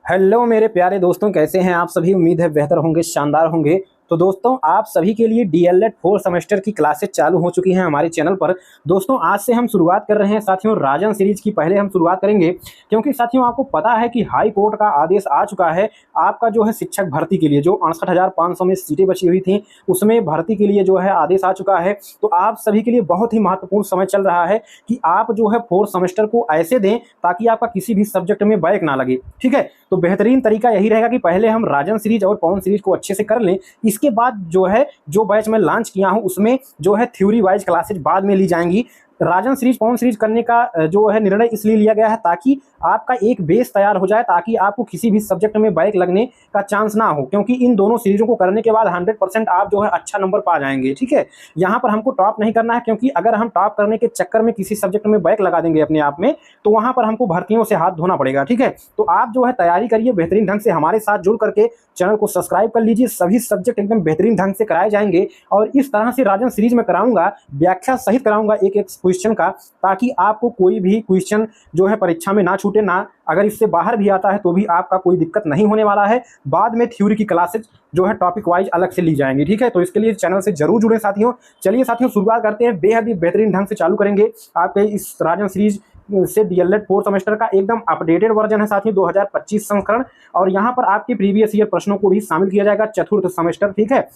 Hello मेरे प्यारे दोस्तों, कैसे हैं आप सभी। उम्मीद है बेहतर होंगे, शानदार होंगे। तो दोस्तों, आप सभी के लिए डीएलएड 4 सेमेस्टर की क्लासेस चालू हो चुकी हैं हमारे चैनल पर। दोस्तों, आज से हम शुरुआत कर रहे हैं साथियों राजन सीरीज की। पहले हम शुरुआत करेंगे क्योंकि साथियों आपको पता है कि हाई कोर्ट का आदेश आ चुका है आपका जो है शिक्षक भर्ती के लिए। जो 68,500 में सीटें बची हुई थी उसमें भर्ती के लिए जो है आदेश आ चुका है। तो आप सभी के लिए बहुत ही महत्वपूर्ण समय चल रहा है कि आप जो है 4 सेमेस्टर को ऐसे दें ताकि आपका किसी भी सब्जेक्ट में बैक ना लगे। ठीक है, तो बेहतरीन तरीका यही रहेगा कि पहले हम राजन सीरीज और पवन सीरीज को अच्छे से कर लें। इसके बाद जो है जो बैच मैं लॉन्च किया हूं उसमें जो है थ्योरी वाइज क्लासेज बाद में ली जाएंगी। राजन सीरीज पवन सीरीज करने का जो है निर्णय इसलिए लिया गया है ताकि आपका एक बेस तैयार हो जाए, ताकि आपको किसी भी सब्जेक्ट में बैक लगने का चांस ना हो। क्योंकि इन दोनों सीरीजों को करने के बाद 100% आप जो है अच्छा नंबर पा जाएंगे। ठीक है, यहाँ पर हमको टॉप नहीं करना है, क्योंकि अगर हम टॉप करने के चक्कर में किसी सब्जेक्ट में बैक लगा देंगे अपने आप में तो वहां पर हमको भर्तियों से हाथ धोना पड़ेगा। ठीक है, तो आप जो है तैयारी करिए बेहतरीन ढंग से, हमारे साथ जुड़ करके चैनल को सब्सक्राइब कर लीजिए। सभी सब्जेक्ट एकदम बेहतरीन ढंग से कराए जाएंगे और इस तरह से राजन सीरीज में कराऊंगा, व्याख्या सहित कराऊंगा एक एक क्वेश्चन का, ताकि आपको कोई भी क्वेश्चन जो है परीक्षा में ना छूटे। ना अगर इससे बाहर भी आता है तो भी आपका कोई दिक्कत नहीं होने वाला है। बाद में थ्योरी की क्लासेज जो है टॉपिक वाइज अलग से ली जाएंगी। ठीक है, तो इसके लिए चैनल से जरूर जुड़े साथियों। चलिए साथियों, शुरुआत करते हैं। बेहद ही बेहतरीन ढंग से चालू करेंगे आपके इस राजन सीरीज से डीएलएड 4 सेमेस्टर का एकदम अपडेटेड वर्जन है साथियों, 2025 संस्करण। और यहाँ पर आपके प्रीवियस ईयर प्रश्नों को भी शामिल किया जाएगा। चतुर्थ सेमेस्टर, ठीक है,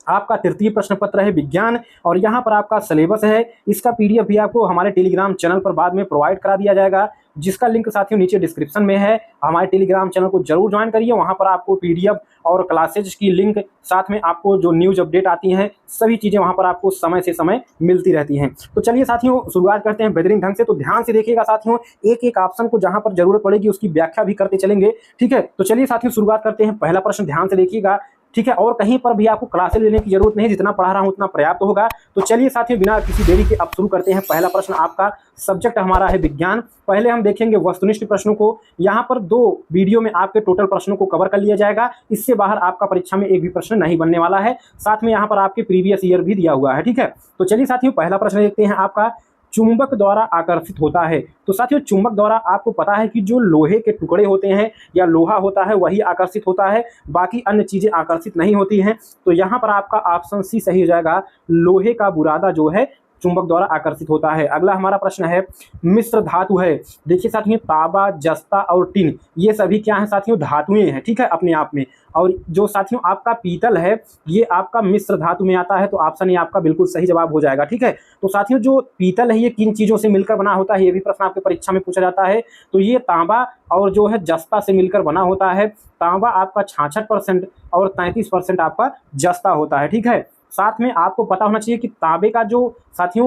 आपका तृतीय प्रश्न पत्र है विज्ञान, और यहाँ पर आपका सिलेबस है। इसका पीडीएफ भी आपको हमारे टेलीग्राम चैनल पर बाद में प्रोवाइड करा दिया जाएगा, जिसका लिंक साथियों नीचे डिस्क्रिप्शन में है। हमारे टेलीग्राम चैनल को जरूर ज्वाइन करिए, वहाँ पर आपको पीडीएफ और क्लासेज की लिंक, साथ में आपको जो न्यूज अपडेट आती हैं, सभी चीज़ें वहाँ पर आपको समय से समय मिलती रहती हैं। तो चलिए साथियों, शुरुआत करते हैं बेहतरीन ढंग से। तो ध्यान से देखिएगा साथियों, एक एक ऑप्शन को जहाँ पर जरूरत पड़ेगी उसकी व्याख्या भी करते चलेंगे। ठीक है, तो चलिए साथियों शुरुआत करते हैं। पहला प्रश्न ध्यान से देखिएगा। ठीक है, और कहीं पर भी आपको क्लासेस लेने की जरूरत नहीं, जितना पढ़ा रहा हूं उतना पर्याप्त होगा। तो चलिए साथियों, बिना किसी देरी के अब शुरू करते हैं। पहला प्रश्न आपका, सब्जेक्ट हमारा है विज्ञान। पहले हम देखेंगे वस्तुनिष्ठ प्रश्नों को। यहाँ पर 2 वीडियो में आपके टोटल प्रश्नों को कवर कर लिया जाएगा। इससे बाहर आपका परीक्षा में एक भी प्रश्न नहीं बनने वाला है। साथ में यहाँ पर आपके प्रीवियस ईयर भी दिया हुआ है। ठीक है, तो चलिए साथियों, पहला प्रश्न देखते हैं आपका, चुंबक द्वारा आकर्षित होता है। तो साथियों, चुंबक द्वारा आपको पता है कि जो लोहे के टुकड़े होते हैं या लोहा होता है वही आकर्षित होता है, बाकी अन्य चीजें आकर्षित नहीं होती हैं। तो यहाँ पर आपका ऑप्शन सी सही हो जाएगा, लोहे का बुरादा जो है चुंबक द्वारा आकर्षित होता है। अगला हमारा प्रश्न है, मिश्र धातु है। देखिए साथियों, तांबा, जस्ता और टिन, ये सभी क्या है साथियों, धातुएं हैं। ठीक है, अपने आप में। और जो साथियों आपका पीतल है, ये आपका मिश्र धातु में आता है। तो ऑप्शन ए आपका बिल्कुल सही जवाब हो जाएगा। ठीक है, तो साथियों जो पीतल है ये किन चीजों से मिलकर बना होता है, ये भी प्रश्न आपके परीक्षा में पूछा जाता है। तो ये तांबा और जो है जस्ता से मिलकर बना होता है। तांबा आपका 66% और 33% आपका जस्ता होता है। ठीक है, साथ में आपको पता होना चाहिए कि तांबे का जो साथियों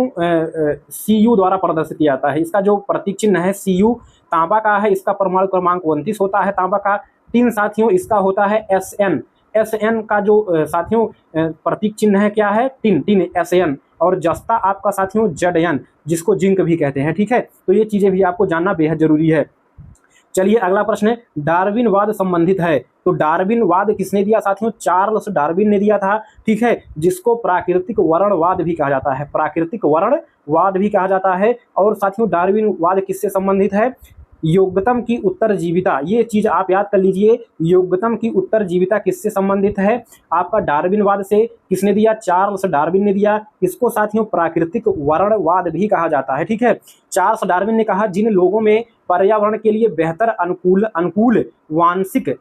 Cu द्वारा प्रदर्शित किया जाता है, इसका जो प्रतीक चिन्ह है Cu तांबा का है, इसका परमाणु क्रमांक 29 होता है तांबा का। टिन साथियों इसका होता है Sn का जो साथियों प्रतीक चिन्ह है क्या है, टिन Sn। और जस्ता आपका साथियों Zn, जिसको जिंक भी कहते हैं। ठीक है, तो ये चीजें भी आपको जानना बेहद जरूरी है। चलिए अगला प्रश्न, डार्विनवाद संबंधित है। तो डार्विनवाद किसने दिया साथियों, चार्ल्स डार्विन ने दिया था। ठीक है, जिसको प्राकृतिक वर्णवाद भी कहा जाता है, प्राकृतिक वर्णवाद भी कहा जाता है। और साथियों डार्विनवाद किससे संबंधित है, योग्यतम की उत्तरजीविता, ये चीज आप याद कर लीजिए। योग्यतम की उत्तरजीविता किससे संबंधित है, आपका डार्विनवाद से। किसने दिया, चार्ल्स डार्विन ने दिया। इसको साथियों प्राकृतिक वर्णवाद भी कहा जाता है। ठीक है, चार्ल्स डार्विन ने कहा, जिन लोगों में पर्यावरण के लिए बेहतर अनुकूल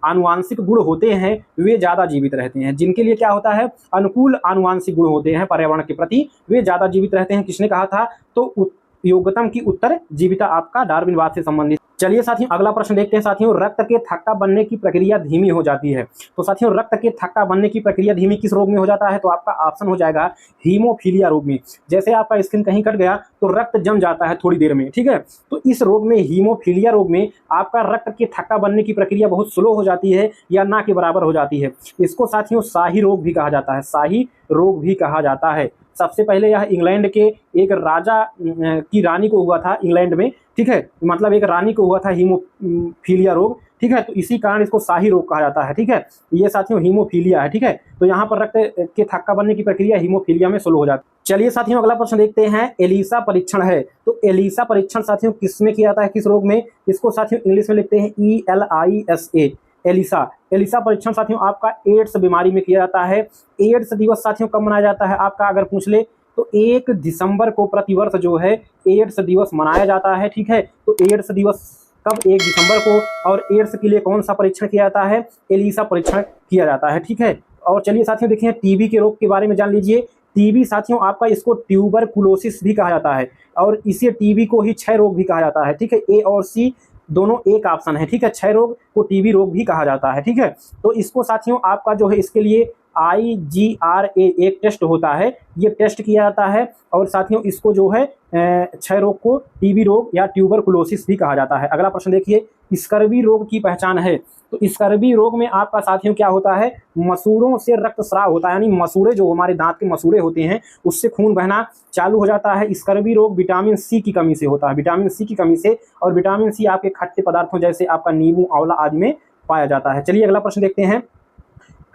आनुवांशिक गुण होते हैं वे ज्यादा जीवित रहते हैं। जिनके लिए क्या होता है, अनुकूल आनुवांशिक गुण होते हैं पर्यावरण के प्रति, वे ज्यादा जीवित रहते हैं। किसने कहा था, तो योग्यतम की उत्तर जीविता आपका डार्विनवाद से संबंधित। चलिए साथियों अगला प्रश्न देखते हैं। साथियों, रक्त के थक्का बनने की प्रक्रिया धीमी हो जाती है। तो साथियों रक्त के थक्का बनने की प्रक्रिया धीमी किस रोग में हो जाता है, तो आपका ऑप्शन हो जाएगा हीमोफीलिया रोग में। जैसे आपका स्किन कहीं कट गया तो रक्त जम जाता है थोड़ी देर में। ठीक है, तो इस रोग में, हीमोफीलिया रोग में आपका रक्त के थक्का बनने की प्रक्रिया बहुत स्लो हो जाती है या ना के बराबर हो जाती है। इसको साथियों शाही रोग भी कहा जाता है, शाही रोग भी कहा जाता है। सबसे पहले यह इंग्लैंड के एक राजा की रानी को हुआ था इंग्लैंड में। ठीक है, मतलब एक रानी को हुआ था हीमोफीलिया रोग। ठीक है, तो इसी कारण इसको शाही रोग कहा जाता है। ठीक है, ये साथियों हीमोफीलिया है। ठीक है, तो यहाँ पर रक्त के थक्का बनने की प्रक्रिया हीमोफीलिया में स्लो हो जाती है। चलिए साथियों अगला प्रश्न देखते हैं, एलिसा परीक्षण है। तो एलिसा परीक्षण साथियों किस में किया जाता है, किस रोग में, इसको साथियों इंग्लिश में लिखते हैं ELISA। एलिसा। एलिसा परीक्षण साथियों आपका एड्स बीमारी में किया जाता है। एड्स दिवस साथियों कब मनाया जाता है आपका अगर पूछ ले तो 1 दिसंबर को प्रतिवर्ष जो है एड्स दिवस मनाया जाता है। ठीक है, तो एड्स दिवस कब 1 दिसंबर को, और एड्स के लिए कौन सा परीक्षण किया जाता है, एलिसा परीक्षण किया जाता है। ठीक है, और चलिए साथियों देखिए टीबी के रोग के बारे में जान लीजिए। टीबी साथियों आपका इसको ट्यूबरकुलोसिस भी कहा जाता है और इसे टीबी को ही क्षय रोग भी कहा जाता है। ठीक है, ए और सी दोनों एक ऑप्शन है। ठीक है, क्षय रोग को टीबी रोग भी कहा जाता है। ठीक है, तो इसको साथियों आपका जो है इसके लिए IGRA एक टेस्ट होता है, ये टेस्ट किया जाता है और साथियों इसको जो है क्षय रोग को टीबी रोग या ट्यूबरकुलोसिस भी कहा जाता है। अगला प्रश्न देखिए, स्कर्वी रोग की पहचान है। तो स्कर्वी रोग में आपका साथियों क्या होता है, मसूड़ों से रक्तस्राव होता है, यानी मसूड़े जो हमारे दांत के मसूड़े होते हैं उससे खून बहना चालू हो जाता है। स्कर्वी रोग विटामिन सी की कमी से होता है, विटामिन सी की कमी से, और विटामिन सी आपके खट्टे पदार्थों जैसे आपका नींबू आंवला आदि में पाया जाता है। चलिए अगला प्रश्न देखते हैं,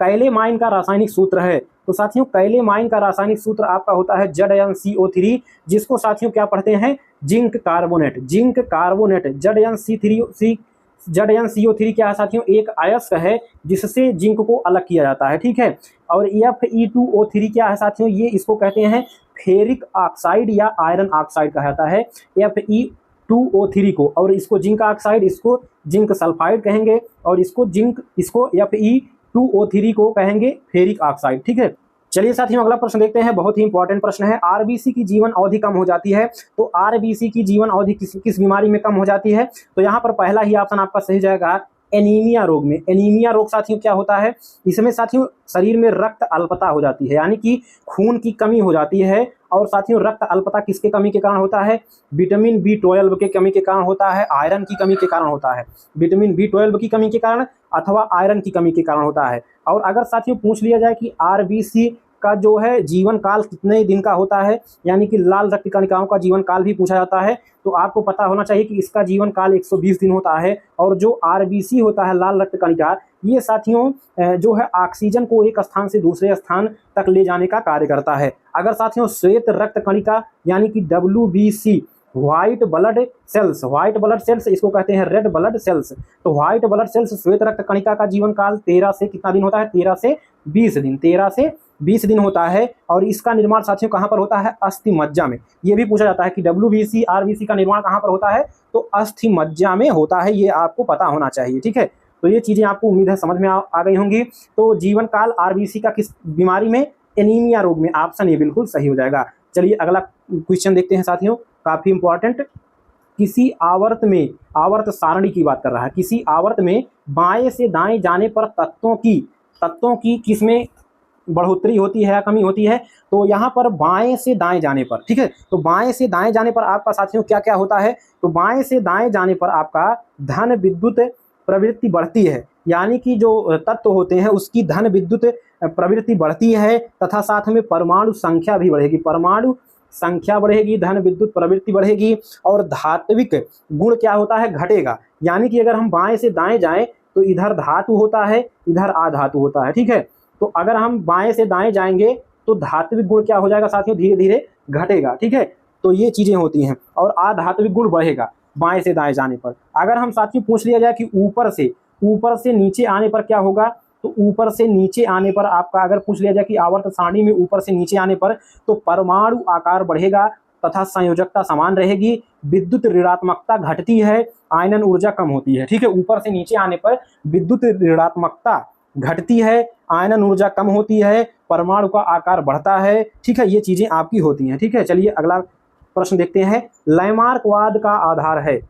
कैलेमाइन का रासायनिक सूत्र है। तो साथियों कैलेमाइन का रासायनिक सूत्र आपका होता है ZnCO3, जिसको साथियों क्या पढ़ते हैं, zinc carbonate. Zinc carbonate ZnCO3 क्या है साथियों, एक अयस्क है जिससे जिंक को अलग किया जाता है। ठीक है, और Fe2O3 क्या है साथियों, ये इसको कहते हैं फेरिक ऑक्साइड या आयरन ऑक्साइड कहा जाता है Fe2O3 को, और इसको जिंक ऑक्साइड, इसको जिंक सल्फाइड कहेंगे, और इसको Fe2O3 को कहेंगे फेरिक ऑक्साइड। ठीक है, चलिए साथियों अगला प्रश्न देखते हैं, बहुत ही इंपॉर्टेंट प्रश्न है। आरबीसी की जीवन अवधि कम हो जाती है। तो आरबीसी की जीवन अवधि किस बीमारी में कम हो जाती है, तो यहाँ पर पहला ही ऑप्शन आपका सही जाएगा, एनीमिया रोग में। एनीमिया रोग साथियों क्या होता है, इसमें साथियों शरीर में रक्त अल्पता हो जाती है, यानी कि खून की कमी हो जाती है। और साथियों रक्त अल्पता किसके कमी के कारण होता है, विटामिन B12 के कमी के कारण होता है, आयरन की कमी के कारण होता है, विटामिन B12 की कमी के कारण अथवा आयरन की कमी के कारण होता है। और अगर साथियों पूछ लिया जाए कि आरबीसी का जो है जीवन काल कितने दिन का होता है, यानी कि लाल रक्त कणिकाओं का जीवन काल भी पूछा जाता है, तो आपको पता होना चाहिए कि इसका जीवन काल 120 दिन होता है। और जो आरबीसी होता है लाल रक्त कणिका, ये साथियों जो है ऑक्सीजन को एक स्थान से दूसरे स्थान तक ले जाने का कार्य करता है। अगर साथियों श्वेत रक्त कणिका यानी कि WBC व्हाइट ब्लड सेल्स इसको कहते हैं रेड ब्लड सेल्स, तो व्हाइट ब्लड सेल्स श्वेत रक्त कणिका का जीवन काल 13 से कितना दिन होता है, 13 से 20 दिन होता है। और इसका निर्माण साथियों कहाँ पर होता है, अस्थि मज्जा में। ये भी पूछा जाता है कि WBC RBC का निर्माण कहाँ पर होता है, तो अस्थि मज्जा में होता है, ये आपको पता होना चाहिए। ठीक है, तो ये चीजें आपको उम्मीद है समझ में आ गई होंगी। तो जीवन काल आरबीसी का किस बीमारी में, एनीमिया रोग में, ऑप्शन ये बिल्कुल सही हो जाएगा। चलिए अगला क्वेश्चन देखते हैं साथियों, काफी इंपॉर्टेंट। किसी आवर्त में, आवर्त सारणी की बात कर रहा है, किसी आवर्त में बाएं से दाएं जाने पर तत्वों की किसमें बढ़ोतरी होती है या कमी होती है, तो यहाँ पर बाएं से दाएं जाने पर। ठीक है, तो बाएं से दाएं जाने पर आपका साथियों क्या क्या होता है, तो बाएं से दाएं जाने पर आपका धन विद्युत प्रवृत्ति बढ़ती है, यानी कि जो तत्व होते हैं उसकी धन विद्युत प्रवृत्ति बढ़ती है, तथा साथ में परमाणु संख्या भी बढ़ेगी, परमाणु संख्या बढ़ेगी, धन विद्युत प्रवृत्ति बढ़ेगी, और धात्विक गुण क्या होता है, घटेगा। यानी कि अगर हम बाएं से दाएं जाएं तो इधर धातु होता है, इधर अधातु होता है। ठीक है, तो अगर हम बाएं से दाएं जाएंगे तो धात्विक गुण क्या हो जाएगा साथियों, धीरे धीरे घटेगा। ठीक है, तो ये चीजें होती हैं, और अधात्विक गुण बढ़ेगा बाएं से दाएं जाने पर। अगर हम साथियों पूछ लिया जाए कि ऊपर से नीचे आने पर क्या होगा, तो ऊपर से नीचे आने पर आपका अगर पूछ लिया जाए कि आवर्त सारणी में ऊपर से नीचे आने पर, तो परमाणु आकार बढ़ेगा तथा संयोजकता समान रहेगी, विद्युत ऋणात्मकता घटती है, आयनन ऊर्जा कम होती है। ठीक है, ऊपर से नीचे आने पर विद्युत ऋणात्मकता घटती है, आयनन ऊर्जा कम होती है, परमाणु का आकार बढ़ता है। ठीक है, ये चीजें आपकी होती हैं। ठीक है, चलिए अगला प्रश्न देखते हैं, लैमार्कवाद का आधार है।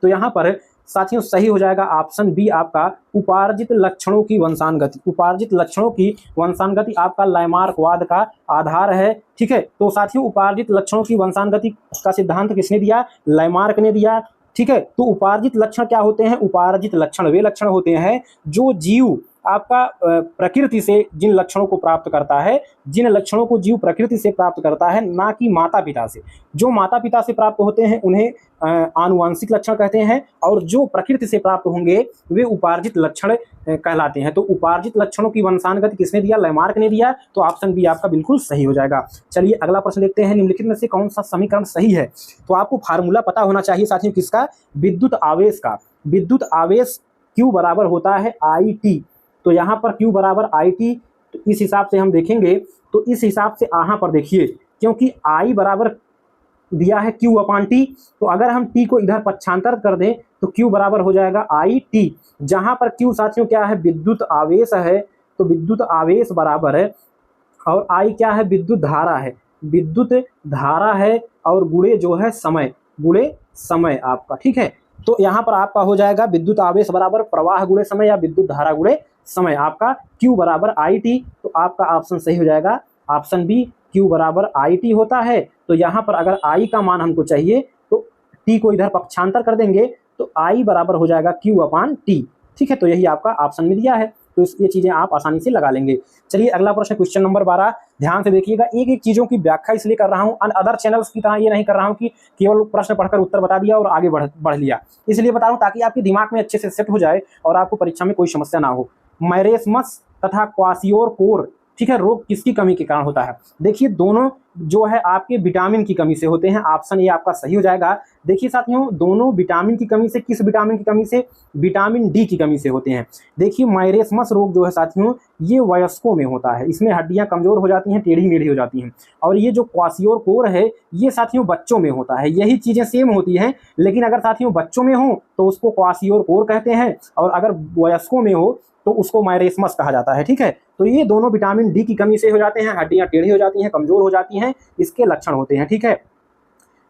तो यहाँ पर साथियों सही हो जाएगा ऑप्शन बी आपका, उपार्जित लक्षणों की वंशानुगति। उपार्जित लक्षणों की वंशानुगति आपका लैमार्कवाद का आधार है। ठीक है, तो साथियों उपार्जित लक्षणों की वंशानुगति का सिद्धांत किसने दिया, लैमार्क ने दिया। ठीक है, तो उपार्जित लक्षण क्या होते हैं, उपार्जित लक्षण वे लक्षण होते हैं जो जीव आपका प्रकृति से जिन लक्षणों को प्राप्त करता है, जिन लक्षणों को जीव प्रकृति से प्राप्त करता है, ना कि माता पिता से। जो माता पिता से प्राप्त होते हैं उन्हें आनुवंशिक लक्षण कहते हैं, और जो प्रकृति से प्राप्त होंगे वे उपार्जित लक्षण कहलाते हैं। तो उपार्जित लक्षणों की वंशानुगति किसने दिया, लैमार्क ने दिया, तो ऑप्शन बी आपका बिल्कुल सही हो जाएगा। चलिए अगला प्रश्न देखते हैं, निम्नलिखित में से कौन सा समीकरण सही है। तो आपको फार्मूला पता होना चाहिए साथियों किसका, विद्युत आवेश का। विद्युत आवेश Q बराबर होता है IT। तो यहाँ पर Q बराबर IT, तो इस हिसाब से हम देखेंगे, तो इस हिसाब से यहाँ पर देखिए, क्योंकि I बराबर दिया है Q अपान T, तो अगर हम T को इधर पक्षांतर कर दें तो Q बराबर हो जाएगा IT, जहाँ पर Q साथियों क्या है, विद्युत आवेश है, तो विद्युत आवेश बराबर है, और I क्या है, विद्युत धारा है, विद्युत धारा है, और गुणे जो है समय, गुणे समय आपका, ठीक है। तो यहाँ पर आपका हो जाएगा विद्युत आवेश बराबर प्रवाह गुणे समय या विद्युत धारा गुणे समय, आपका Q बराबर IT। तो आपका ऑप्शन सही हो जाएगा ऑप्शन बी, Q बराबर IT होता है। तो यहाँ पर अगर I का मान हमको चाहिए तो T को इधर पक्षांतर कर देंगे तो I बराबर हो जाएगा Q अपान T, ठीक है। तो यही आपका ऑप्शन में दिया है, तो ये चीजें आप आसानी से लगा लेंगे। चलिए अगला प्रश्न, क्वेश्चन नंबर 12, ध्यान से देखिएगा। एक एक चीजों की व्याख्या इसलिए कर रहा हूं, अदर चैनल्स की तरह ये नहीं कर रहा हूं कि केवल प्रश्न पढ़कर उत्तर बता दिया और आगे बढ़ लिया, इसलिए बता रहा हूं ताकि आपके दिमाग में अच्छे से सेट हो जाए और आपको परीक्षा में कोई समस्या ना हो। मैरेस्मस तथा क्वासियोर, ठीक है, रोग किसकी कमी के कारण होता है? देखिए दोनों जो है आपके विटामिन की कमी से होते हैं, ऑप्शन ए आपका सही हो जाएगा। देखिए साथियों, दोनों विटामिन की कमी से, किस विटामिन की कमी से? विटामिन डी की कमी से होते हैं। देखिए मैरेस्मस रोग जो है साथियों, ये वयस्कों में होता है, इसमें हड्डियां कमजोर हो जाती हैं, टेढ़ी मेढ़ी हो जाती हैं। और ये जो क्वासियोर है, ये साथियों बच्चों में होता है। यही चीजें सेम होती हैं, लेकिन अगर साथियों बच्चों में हो तो उसको क्वासियोर कहते हैं, और अगर वयस्कों में हो तो उसको मैरेस्मस कहा जाता है, ठीक है। तो ये दोनों विटामिन डी की कमी से हो जाते हैं, हड्डियां टेढ़ी हो जाती हैं, कमजोर हो जाती हैं, इसके लक्षण होते हैं, ठीक है।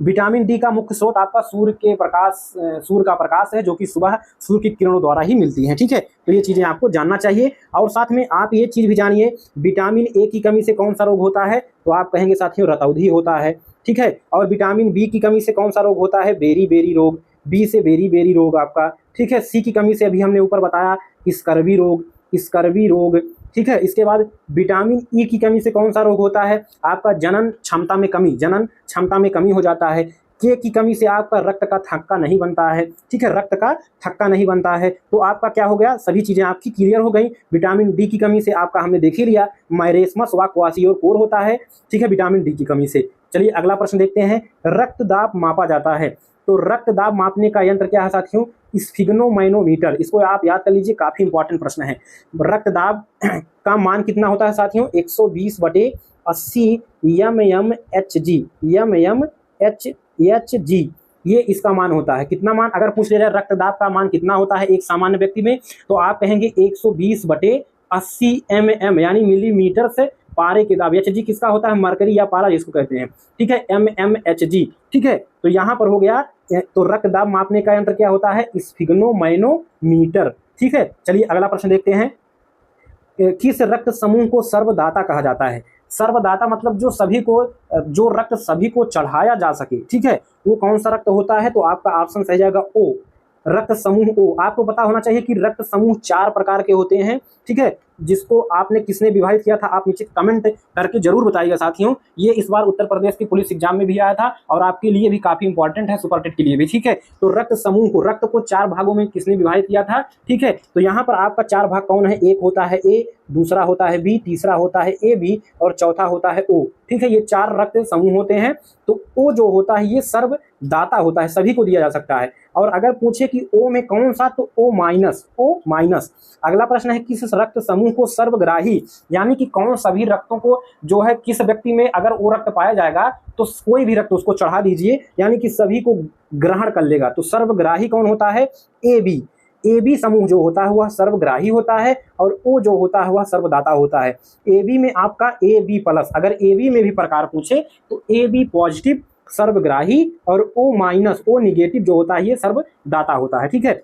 विटामिन डी का मुख्य स्रोत आपका सूर्य का प्रकाश है, जो कि सुबह सूर्य की किरणों द्वारा ही मिलती है, ठीक है। तो ये चीजें आपको जानना चाहिए। और साथ में आप ये चीज भी जानिए, विटामिन ए की कमी से कौन सा रोग होता है? तो आप कहेंगे साथियों रतौंधी होता है, ठीक है। और विटामिन बी की कमी से कौन सा रोग होता है? बेरी रोग, बी से बेरी रोग आपका, ठीक है। सी की कमी से अभी हमने ऊपर बताया स्कर्वी रोग, ठीक है। इसके बाद विटामिन ई की कमी से कौन सा रोग होता है? आपका जनन क्षमता में कमी हो जाता है। के की कमी से आपका रक्त का थक्का नहीं बनता है, ठीक है, रक्त का थक्का नहीं बनता है। तो आपका क्या हो गया, सभी चीजें आपकी क्लियर हो गई। विटामिन डी की कमी से आपका हमने देख ही लिया, मैरेस्मस व क्वासियोर होता है, ठीक है, विटामिन डी की कमी से। चलिए अगला प्रश्न देखते हैं। रक्तदाब मापा जाता है, तो रक्तदाब मापने का यंत्र क्या है साथियों? स्फिग्नोमैनोमीटर। इसको आप याद कर लीजिए, काफी इंपॉर्टेंट प्रश्न है। रक्तदाब का मान कितना होता है साथियों? 120/80 mmHg, ये इसका मान होता है। कितना मान अगर पूछ लिया जाए रक्तदाब का मान कितना होता है एक सामान्य व्यक्ति में, तो आप कहेंगे 120/80 mm, यानी मिलीमीटर से पारे के दाब। Hg किसका होता है? मरकरी या पारा जिसको कहते हैं, ठीक है, mmHg, ठीक है। तो यहाँ पर हो गया, तो रक्तदाब मापने का यंत्र क्या होता है? स्फिग्नोमैनोमीटर, ठीक है। चलिए अगला प्रश्न देखते हैं। किस रक्त समूह को सर्वदाता कहा जाता है? सर्वदाता मतलब जो रक्त सभी को चढ़ाया जा सके, ठीक है, वो कौन सा रक्त होता है? तो आपका ऑप्शन सही जाएगा ओ, रक्त समूह ओ। आपको पता होना चाहिए कि रक्त समूह 4 प्रकार के होते हैं, ठीक है, जिसको आपने किसने विभाजित किया था आप नीचे कमेंट करके जरूर बताइएगा साथियों। ये इस बार उत्तर प्रदेश की पुलिस एग्जाम में भी आया था और आपके लिए भी काफी इंपॉर्टेंट है, सुपर टेट के लिए भी, ठीक है। तो रक्त समूह को, रक्त को 4 भागों में किसने विभाजित किया था, ठीक है। तो यहाँ पर आपका 4 भाग कौन है? एक होता है ए, दूसरा होता है बी, तीसरा होता है ए बी, और चौथा होता है ओ, ठीक है। ये 4 रक्त समूह होते हैं। तो ओ जो होता है ये सर्वदाता होता है, सभी को दिया जा सकता है। और अगर पूछे कि ओ में कौन सा, तो ओ माइनस। अगला प्रश्न है, किस रक्त समूह को सर्वग्राही, यानी कि कौन सभी रक्तों को जो है, किस व्यक्ति में अगर वो रक्त पाया जाएगा तो कोई भी रक्त उसको चढ़ा दीजिए, यानी कि सभी को ग्रहण कर लेगा। तो सर्वग्राही कौन होता है? ए बी समूह जो होता है वह सर्वग्राही होता है, और ओ जो होता है वह सर्वदाता होता है। ए बी में आपका ए बी प्लस, अगर ए बी में भी प्रकार पूछे तो ए बी पॉजिटिव सर्वग्राही, और ओ माइनस, ओ निगेटिव जो होता है ये सर्वदाता होता है, ठीक है।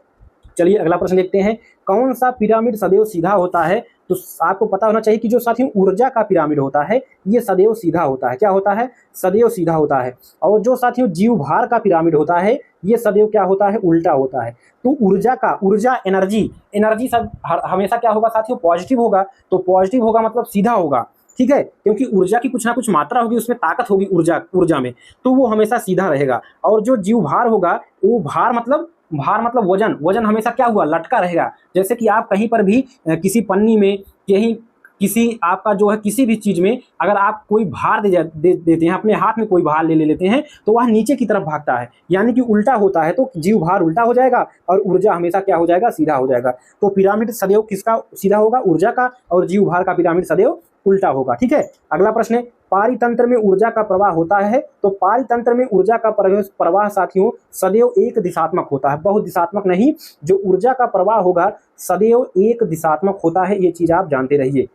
चलिए अगला प्रश्न देखते हैं। कौन सा पिरामिड सदैव सीधा होता है? तो आपको पता होना चाहिए कि जो साथियों ऊर्जा का पिरामिड होता है ये सदैव सीधा होता है। क्या होता है? सदैव सीधा होता है। और जो साथियों जीव भार का पिरामिड होता है ये सदैव क्या होता है? उल्टा होता है। तो ऊर्जा एनर्जी सब हमेशा क्या होगा साथियों? पॉजिटिव होगा। तो पॉजिटिव होगा मतलब सीधा होगा, ठीक है, क्योंकि ऊर्जा की कुछ ना कुछ मात्रा होगी, उसमें ताकत होगी ऊर्जा में, तो वो हमेशा सीधा रहेगा। और जो जीव भार होगा, वो भार मतलब वजन हमेशा क्या हुआ? लटका रहेगा। जैसे कि आप कहीं पर भी किसी पन्नी में, कहीं किसी आपका जो है किसी भी चीज में अगर आप कोई भार देते हैं, अपने हाथ में कोई भार ले लेते हैं तो वह नीचे की तरफ भागता है, यानी कि उल्टा होता है, तो जीव भार उल्टा हो जाएगा और ऊर्जा हमेशा क्या हो जाएगा, सीधा हो जाएगा। तो पिरामिड सदैव किसका सीधा होगा, ऊर्जा का, और जीव भार का पिरामिड सदैव उल्टा होगा। ठीक है, अगला प्रश्न है, पारितंत्र में ऊर्जा का प्रवाह होता है। तो पारितंत्र में ऊर्जा का प्रवाह साथियों सदैव एक दिशात्मक होता है, बहुत दिशात्मक नहीं। जो ऊर्जा का प्रवाह होगा सदैव एक दिशात्मक होता है, ये चीज आप जानते रहिए।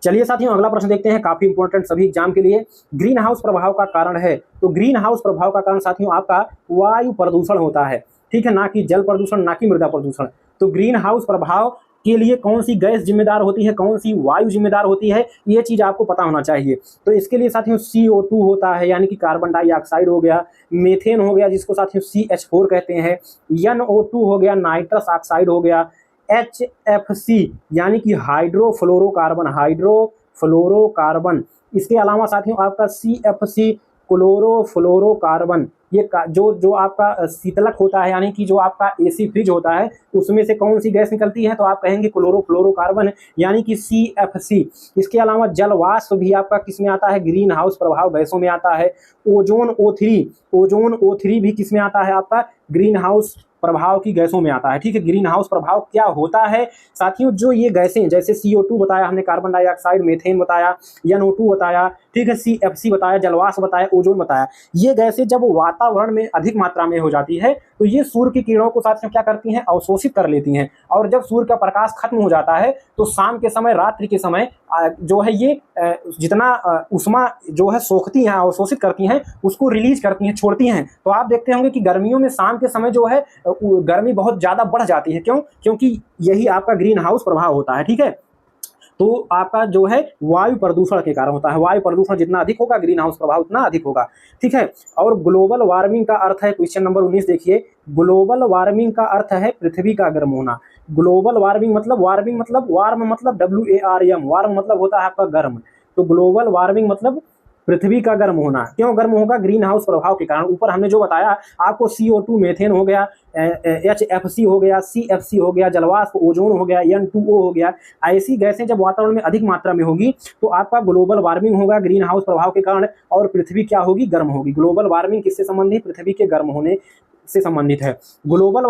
चलिए साथियों अगला प्रश्न देखते हैं, काफी इंपॉर्टेंट सभी एग्जाम के लिए। ग्रीन हाउस प्रभाव का कारण है। तो ग्रीन हाउस प्रभाव का कारण साथियों आपका वायु प्रदूषण होता है, ठीक है, ना कि जल प्रदूषण, ना कि मृदा प्रदूषण। तो ग्रीन हाउस प्रभाव के लिए कौन सी गैस जिम्मेदार होती है, कौन सी वायु जिम्मेदार होती है, ये चीज आपको पता होना चाहिए। तो इसके लिए साथियों CO2 होता है, यानी कि कार्बन डाइऑक्साइड हो गया, मेथेन हो गया जिसको साथियों CH4 कहते हैं, NO2 हो गया, नाइट्रस ऑक्साइड हो गया, HFC यानी कि हाइड्रोफ्लोरोकार्बन। इसके अलावा साथियों आपका CFC क्लोरोफ्लोरोकार्बन। ये जो आपका शीतलक होता है, यानी कि जो आपका AC फ्रिज होता है, उसमें से कौन सी गैस निकलती है, तो आप कहेंगे क्लोरोफ्लोरोकार्बन, यानी कि CFC। इसके अलावा जल वाष्प भी आपका किस में आता है, ग्रीन हाउस प्रभाव गैसों में आता है। ओजोन O3 भी किस में आता है, आपका ग्रीन हाउस प्रभाव की गैसों में आता है। ठीक है, ग्रीन हाउस प्रभाव क्या होता है साथियों, जो ये गैसें जैसे CO2 बताया हमने, कार्बन डाइऑक्साइड, मेथेन बताया, NO2 बताया, ठीक है, CFC बताया, जलवाष्प बताया, ओजोन बताया, ये गैसें जब वातावरण में अधिक मात्रा में हो जाती है तो ये सूर्य की किरणों को साथियों क्या करती हैं, अवशोषित कर लेती हैं। और जब सूर्य का प्रकाश खत्म हो जाता है तो शाम के समय, रात्रि के समय जो है ये जितना उष्मा जो है सोखती हैं, अवशोषित करती हैं, उसको रिलीज करती हैं, छोड़ती हैं। तो आप देखते होंगे कि गर्मियों में शाम के समय जो है गर्मी बहुत ज्यादा बढ़ जाती है। क्यों? क्योंकि यही आपका ग्रीन हाउस प्रभाव होता है। ठीक है, तो आपका जो है वायु प्रदूषण के कारण होता है। वायु प्रदूषण जितना अधिक होगा, ग्रीन हाउस प्रभाव उतना अधिक होगा। ठीक है, और ग्लोबल वार्मिंग का अर्थ है, क्वेश्चन नंबर 19 देखिए, ग्लोबल वार्मिंग का अर्थ है पृथ्वी का गर्म होना। ग्लोबल वार्मिंग मतलब वार्म मतलब WARM, वार्म मतलब होता है आपका गर्म। तो ग्लोबल वार्मिंग मतलब पृथ्वी का गर्म होना। क्यों गर्म होगा? ग्रीन हाउस प्रभाव के कारण। ऊपर हमने जो बताया आपको, CO2 मेथेन हो गया, HFC हो गया, CFC हो गया, जलवाष्प ओजोन हो गया, N2O हो गया, ऐसी गैसें जब वातावरण में अधिक मात्रा में होगी तो आपका ग्लोबल वार्मिंग होगा ग्रीन हाउस प्रभाव के कारण, और पृथ्वी क्या होगी, गर्म होगी। ग्लोबल वार्मिंग किससे संबंधित? पृथ्वी के गर्म होने से संबंधित है। ग्लोबल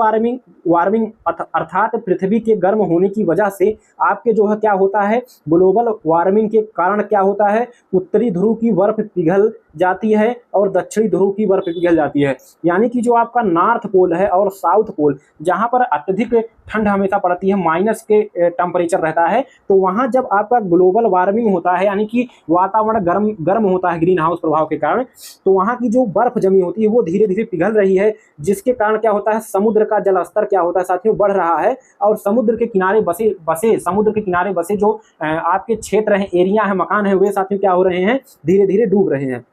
वार्मिंग अर्थात पृथ्वी के गर्म होने की वजह से आपके जो है क्या होता है, ग्लोबल वार्मिंग के कारण क्या होता है, उत्तरी ध्रुव की बर्फ पिघल जाती है और दक्षिणी ध्रुव की बर्फ पिघल जाती है। यानी कि जो आपका नॉर्थ पोल है और साउथ पोल, जहां पर अत्यधिक ठंड हमेशा पड़ती है, माइनस के टेम्परेचर रहता है, तो वहां जब आपका ग्लोबल वार्मिंग होता है, यानी कि वातावरण गर्म होता है ग्रीन हाउस प्रभाव के कारण, तो वहां की जो बर्फ जमी होती है वो धीरे धीरे पिघल रही है, जिसके कारण क्या होता है, समुद्र का जल स्तर क्या होता है साथियों, बढ़ रहा है। और समुद्र के किनारे बसे जो आपके क्षेत्र हैं, एरिया है, मकान है, वे साथियों क्या हो रहे हैं, धीरे धीरे डूब रहे हैं।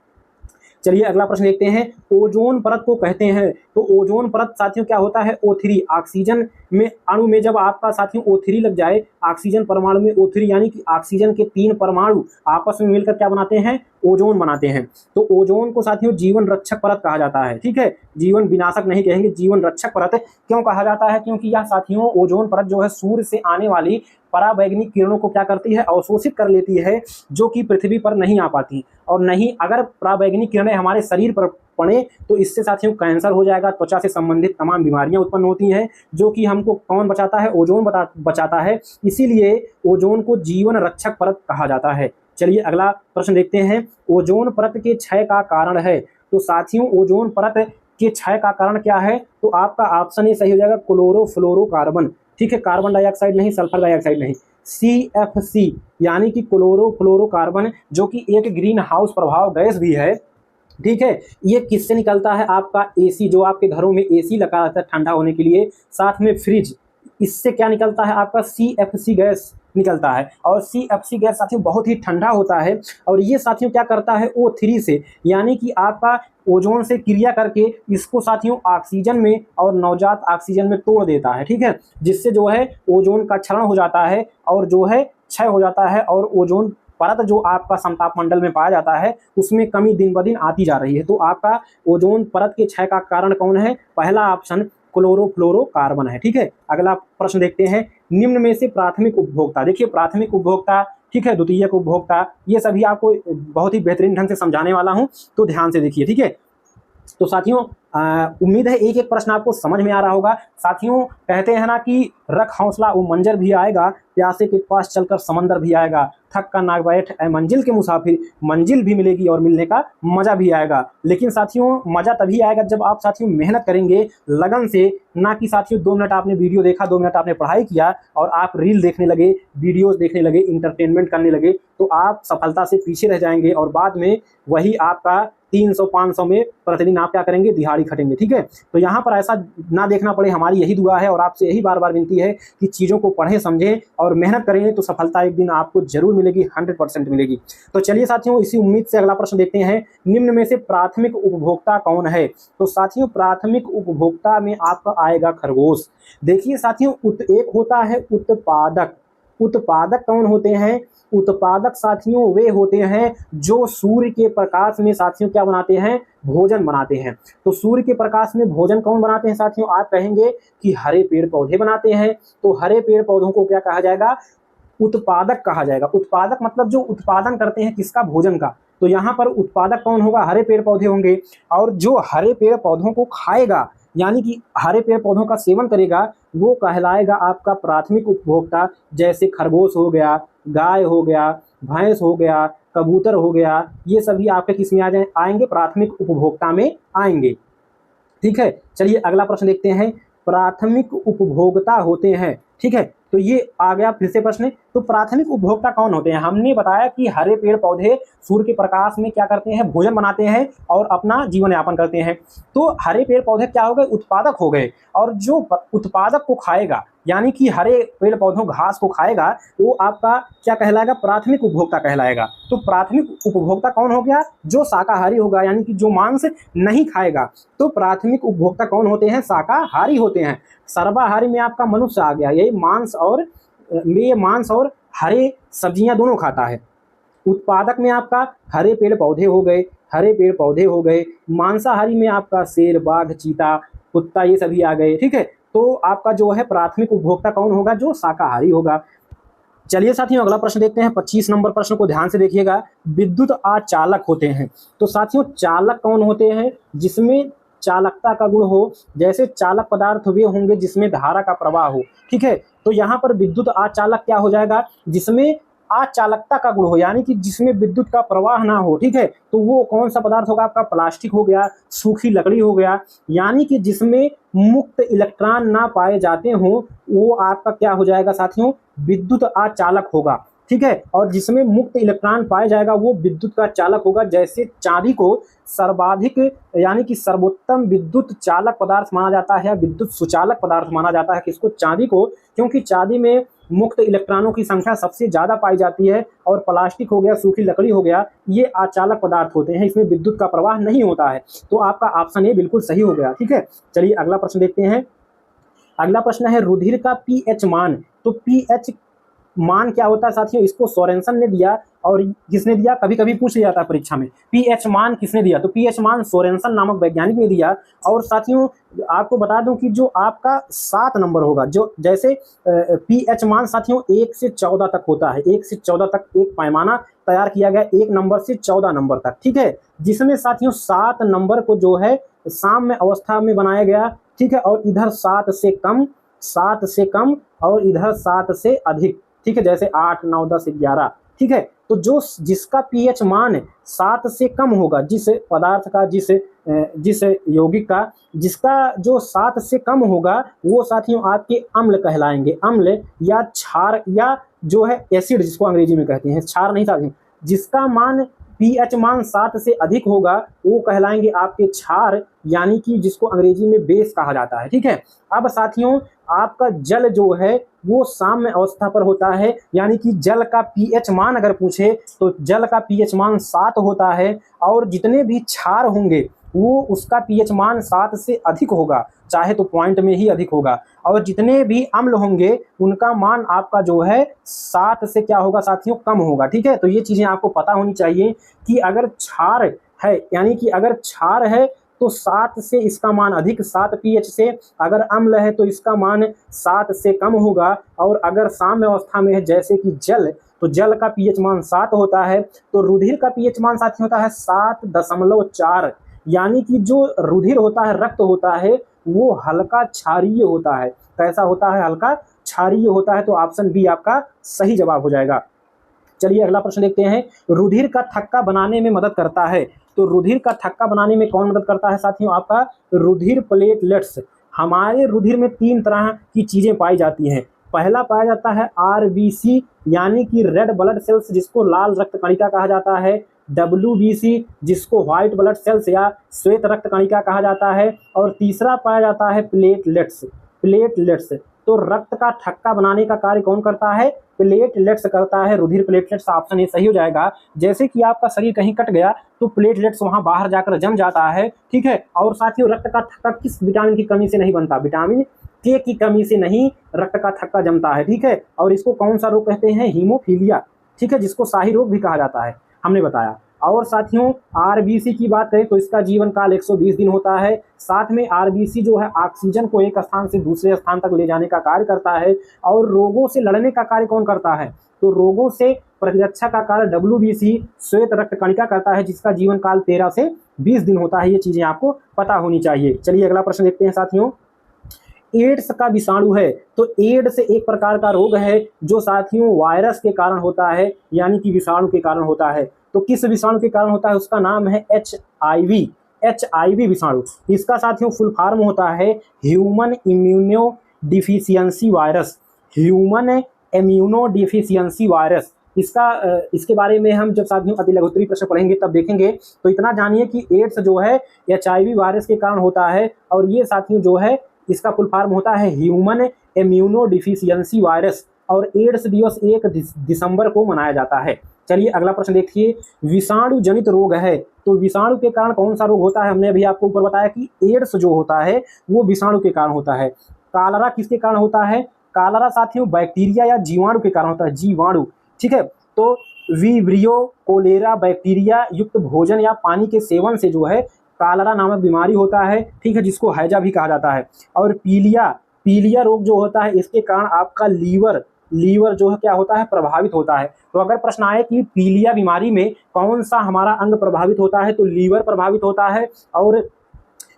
चलिए अगला प्रश्न देखते हैं, ओजोन परत को कहते हैं। तो ओजोन परत साथियों क्या होता है, O3। ऑक्सीजन में अणु में जब आपका साथियों O3 लग जाए, ऑक्सीजन परमाणु में O3, यानी कि ऑक्सीजन के 3 परमाणु आपस में मिलकर क्या बनाते हैं, ओजोन बनाते हैं। तो ओजोन को साथियों जीवन रक्षक परत कहा जाता है। ठीक है, जीवन विनाशक नहीं कहेंगे, जीवन रक्षक परत क्यों कहा जाता है? क्योंकि यह साथियों ओजोन परत जो है सूर्य से आने वाली पराबैंगनी किरणों को क्या करती है, अवशोषित कर लेती है, जो कि पृथ्वी पर नहीं आ पाती। और नहीं, अगर पराबैंगनी किरणें हमारे शरीर पर पड़े तो इससे साथियों कैंसर हो जाएगा, त्वचा से संबंधित तमाम बीमारियां उत्पन्न होती हैं, जो कि हमको कौन बचाता है, ओजोन बचाता है। इसीलिए ओजोन को जीवन रक्षक परत कहा जाता है। चलिए अगला प्रश्न देखते हैं, ओजोन परत के क्षय का कारण है। तो साथियों ओजोन परत के क्षय का कारण क्या है? तो आपका ऑप्शन ए सही हो जाएगा, क्लोरोफ्लोरोकार्बन। ठीक है, कार्बन डाइऑक्साइड नहीं, सल्फर डाइऑक्साइड नहीं, CFC यानी कि क्लोरोफ्लोरोकार्बन, जो कि एक ग्रीन हाउस प्रभाव गैस भी है। ठीक है, ये किससे निकलता है? आपका AC, जो आपके घरों में AC लगा रहता है ठंडा होने के लिए, साथ में फ्रिज, इससे क्या निकलता है, आपका CFC गैस निकलता है। और CFC गैस साथियों बहुत ही ठंडा होता है, और ये साथियों क्या करता है, O3 से, यानी कि आपका ओजोन से क्रिया करके इसको साथियों ऑक्सीजन में और नवजात ऑक्सीजन में तोड़ देता है। ठीक है, जिससे जो है ओजोन का क्षरण हो जाता है और जो है क्षय हो जाता है, और ओजोन परत जो आपका समताप मंडल में पाया जाता है उसमें कमी दिन ब दिन आती जा रही है। तो आपका ओजोन परत के क्षय का कारण कौन है? पहला ऑप्शन क्लोरोफ्लोरोकार्बन है। ठीक है, अगला प्रश्न देखते हैं, निम्न में से प्राथमिक उपभोक्ता। देखिए प्राथमिक उपभोक्ता ठीक है, द्वितीयक उपभोक्ता, ये सभी आपको बहुत ही बेहतरीन ढंग से समझाने वाला हूँ, तो ध्यान से देखिए। ठीक है, तो साथियों उम्मीद है एक एक प्रश्न आपको समझ में आ रहा होगा। साथियों कहते हैं ना कि रख हौसला वो मंजर भी आएगा, प्यासे के पास चलकर समंदर भी आएगा, थक कर ना बैठ ऐ मंजिल के मुसाफिर, मंजिल भी मिलेगी और मिलने का मजा भी आएगा। लेकिन साथियों मजा तभी आएगा जब आप साथियों मेहनत करेंगे लगन से, ना कि साथियों 2 मिनट आपने वीडियो देखा, 2 मिनट आपने पढ़ाई किया और आप रील देखने लगे, वीडियोस देखने लगे, इंटरटेनमेंट करने लगे, तो आप सफलता से पीछे रह जाएंगे और बाद में वही आपका 300-500 में प्रतिदिन आप क्या करेंगे, दिहाड़ी खटेंगे। ठीक है, तो यहाँ पर ऐसा ना देखना पड़े, हमारी यही दुआ है और आपसे यही बार बार विनती है कि चीज़ों को पढ़ें, समझें और मेहनत करेंगे तो सफलता एक दिन आपको जरूर मिलेगी, 100% मिलेगी। तो चलिए साथियों इसी उम्मीद से अगला प्रश्न देखते हैं, निम्न में से प्राथमिक उपभोक्ता कौन है? तो साथियों प्राथमिक उपभोक्ता में आपका आएगा खरगोश। देखिए साथियों एक होता है उत्पादक। उत्पादक कौन होते हैं? उत्पादक साथियों वे होते हैं जो सूर्य के प्रकाश में साथियों क्या बनाते हैं, भोजन बनाते हैं। तो सूर्य के प्रकाश में भोजन कौन बनाते हैं साथियों? आप कहेंगे कि हरे पेड़ पौधे बनाते हैं, तो हरे पेड़ पौधों को क्या कहा जाएगा, उत्पादक कहा जाएगा। उत्पादक मतलब जो उत्पादन करते हैं किसका, भोजन का। तो यहाँ पर उत्पादक कौन होगा, हरे पेड़ पौधे होंगे। और जो हरे पेड़ पौधों को खाएगा यानी कि हरे पेड़ पौधों का सेवन करेगा वो कहलाएगा आपका प्राथमिक उपभोक्ता। जैसे खरगोश हो गया, गाय हो गया, भैंस हो गया, कबूतर हो गया, ये सभी आपके किस में आएंगे, प्राथमिक उपभोक्ता में आएंगे। ठीक है, चलिए अगला प्रश्न देखते हैं, प्राथमिक उपभोक्ता होते हैं। ठीक है, तो ये आ गया फिर से प्रश्न। तो प्राथमिक उपभोक्ता कौन होते हैं? हमने बताया कि हरे पेड़ पौधे सूर्य के प्रकाश में क्या करते हैं, भोजन बनाते हैं और अपना जीवन यापन करते हैं। तो हरे पेड़ पौधे क्या हो गए, उत्पादक हो गए। और जो उत्पादक को खाएगा यानी कि हरे पेड़ पौधों घास को खाएगा वो आपका क्या कहलाएगा, प्राथमिक उपभोक्ता कहलाएगा। तो प्राथमिक उपभोक्ता कौन हो गया, जो शाकाहारी होगा यानी कि जो मांस नहीं खाएगा। तो प्राथमिक उपभोक्ता कौन होते हैं, शाकाहारी होते हैं। सर्वाहारी में आपका मनुष्य आ गया, ये मांस और हरे सब्जियां दोनों खाता है। उत्पादक में आपका हरे पेड़ पौधे हो गए, हरे पेड़ पौधे हो गए। मांसाहारी में आपका शेर, बाघ, चीता, कुत्ता, ये सभी आ गए। ठीक है, तो आपका जो है प्राथमिक उपभोक्ता कौन होगा, जो शाकाहारी होगा। चलिए साथियों अगला प्रश्न देखते हैं, 25 नंबर प्रश्न को ध्यान से देखिएगा, विद्युत आचालक होते हैं। तो साथियों चालक कौन होते हैं, जिसमें चालकता का गुण हो। जैसे चालक पदार्थ वे होंगे जिसमें धारा का प्रवाह हो। ठीक है, तो यहाँ पर विद्युत आचालक क्या हो जाएगा, जिसमें अचालकता का गुण हो यानी कि जिसमें विद्युत का प्रवाह ना हो। ठीक है, तो वो कौन सा पदार्थ होगा, आपका प्लास्टिक हो गया, सूखी लकड़ी हो गया, यानी कि जिसमें मुक्त इलेक्ट्रॉन ना पाए जाते हों वो आपका क्या हो जाएगा साथियों, विद्युत अचालक होगा। ठीक है, और जिसमें मुक्त इलेक्ट्रॉन पाया जाएगा वो विद्युत का चालक होगा। जैसे चांदी को सर्वाधिक यानी कि सर्वोत्तम विद्युत चालक पदार्थ माना जाता है, विद्युत सुचालक पदार्थ माना जाता है किसको, चांदी को, क्योंकि चांदी में मुक्त इलेक्ट्रॉनों की संख्या सबसे ज्यादा पाई जाती है। और प्लास्टिक हो गया, सूखी लकड़ी हो गया, ये अचालक पदार्थ होते हैं, इसमें विद्युत का प्रवाह नहीं होता है। तो आपका ऑप्शन ए बिल्कुल सही हो गया। ठीक है, चलिए अगला प्रश्न देखते हैं। अगला प्रश्न है रुधिर का पीएच मान। तो पीएच मान क्या होता है साथियों, इसको सोरेनसन ने दिया। और किसने दिया, कभी कभी पूछ लिया था परीक्षा में, पीएच मान किसने दिया, तो पीएच मान सोरेनसन नामक वैज्ञानिक ने दिया। और साथियों आपको बता दूं कि जो आपका 7 नंबर होगा, जो जैसे पीएच मान साथियों 1 से 14 तक होता है, 1 से 14 तक एक पैमाना तैयार किया गया, 1 नंबर से 14 नंबर तक। ठीक है, जिसमें साथियों 7 नंबर को जो है साम्य अवस्था में बनाया गया। ठीक है, और इधर 7 से कम और इधर 7 से अधिक। ठीक है, जैसे 8, 9, 10, 11। ठीक है, तो जो जिसका पीएच मान 7 से कम होगा, जिस पदार्थ का, जिस यौगिक का जिसका जो 7 से कम होगा वो साथियों आपके अम्ल कहलाएंगे। अम्ल या क्षार या जो है एसिड जिसको अंग्रेजी में कहते हैं, क्षार नहीं साथियों। जिसका मान पीएच मान 7 से अधिक होगा वो कहलाएंगे आपके क्षार, यानी कि जिसको अंग्रेजी में बेस कहा जाता है। ठीक है, अब साथियों आपका जल जो है वो साम्य अवस्था पर होता है, यानी कि जल का पीएच मान अगर पूछे तो जल का पीएच मान 7 होता है। और जितने भी क्षार होंगे वो उसका पीएच मान 7 से अधिक होगा, चाहे तो पॉइंट में ही अधिक होगा। और जितने भी अम्ल होंगे उनका मान आपका जो है 7 से क्या होगा साथियों, कम होगा। ठीक है, तो ये चीजें आपको पता होनी चाहिए कि अगर क्षार है यानी कि अगर क्षार है तो 7 से इसका मान अधिक, 7 पीएच से। अगर अम्ल है तो इसका मान 7 से कम होगा। और अगर साम्य अवस्था में है जैसे कि जल, तो जल का पीएच मान 7 होता है। तो रुधिर का पीएच मान साथियों होता है 7.4, यानी कि जो रुधिर होता है, रक्त होता है, वो हल्का क्षारीय होता है। कैसा होता है? हल्का क्षारीय होता है। तो ऑप्शन बी आपका सही जवाब हो जाएगा। चलिए अगला प्रश्न देखते हैं। रुधिर का थक्का बनाने में मदद करता है। तो रुधिर का थक्का बनाने में कौन मदद करता है साथियों? आपका रुधिर प्लेटलेट्स। हमारे रुधिर में 3 तरह की चीजें पाई जाती हैं। पहला पाया जाता है आरबीसी, यानी कि रेड ब्लड सेल्स, जिसको लाल रक्त कणिका कहा जाता है। डब्ल्यूबीसी, जिसको व्हाइट ब्लड सेल्स या श्वेत रक्त कणिका कहा जाता है। और तीसरा पाया जाता है प्लेटलेट्स। प्लेटलेट्स। तो रक्त का थक्का बनाने का कार्य कौन करता है? प्लेटलेट्स करता है। रुधिर प्लेटलेट्स, ऑप्शन ए सही हो जाएगा। जैसे कि आपका शरीर कहीं कट गया तो प्लेटलेट्स वहां बाहर जाकर जम जाता है, ठीक है। और साथियों रक्त का थक्का किस विटामिन की कमी से नहीं बनता? विटामिन के की कमी से नहीं रक्त का थक्का जमता है, ठीक है। और इसको कौन सा रोग कहते हैं? हीमोफीलिया, ठीक है, जिसको शाही रोग भी कहा जाता है, हमने बताया। और साथियों आरबीसी की बात करें तो इसका जीवन काल 120 दिन होता है। साथ में आरबीसी जो है ऑक्सीजन को एक स्थान से दूसरे स्थान तक ले जाने का कार्य करता है। और रोगों से लड़ने का कार्य कौन करता है? तो रोगों से प्रतिरक्षा का कार्य डब्ल्यूबीसी श्वेत रक्त कणिका करता है, जिसका जीवन काल 13 से 20 दिन होता है। ये चीजें आपको पता होनी चाहिए। चलिए अगला प्रश्न देखते हैं साथियों। एड्स का विषाणु है। तो एड्स एक प्रकार का रोग है जो साथियों वायरस के कारण होता है, यानी कि विषाणु के कारण होता है। तो किस विषाणु के कारण होता है? उसका नाम है HIV। HIV विषाणु। इसका साथियों फुल फॉर्म होता है human immuno deficiency virus. Human immuno deficiency virus. इसके बारे में हम जब साथियों अतिलघुत्तरी प्रश्न पढ़ेंगे तब देखेंगे। तो इतना जानिए कि एड्स जो है HIV वायरस के कारण होता है। और ये साथियों जो है इसका फुल फॉर्म होता है ह्यूमन इम्यूनो डिफिशियंसी वायरस। और एड्स दिवस 1 दिसंबर को मनाया जाता है। चलिए अगला प्रश्न देखिए। विषाणु जनित रोग है। तो विषाणु के कारण कौन सा रोग होता है? हमने अभी आपको ऊपर बताया कि एड्स जो होता है वो विषाणु के कारण होता है। कालरा किसके कारण होता है? कालरा साथियों बैक्टीरिया या जीवाणु के कारण होता है। जीवाणु, ठीक है। तो विब्रियो कोलेरा बैक्टीरिया युक्त भोजन या पानी के सेवन से जो है कालरा नामक बीमारी होता है, ठीक है, जिसको हैजा भी कहा जाता है। और पीलिया रोग जो होता है इसके कारण आपका लीवर जो है क्या होता है? प्रभावित होता है। तो अगर प्रश्न आए कि पीलिया बीमारी में कौन सा हमारा अंग प्रभावित होता है, तो लीवर प्रभावित होता है। और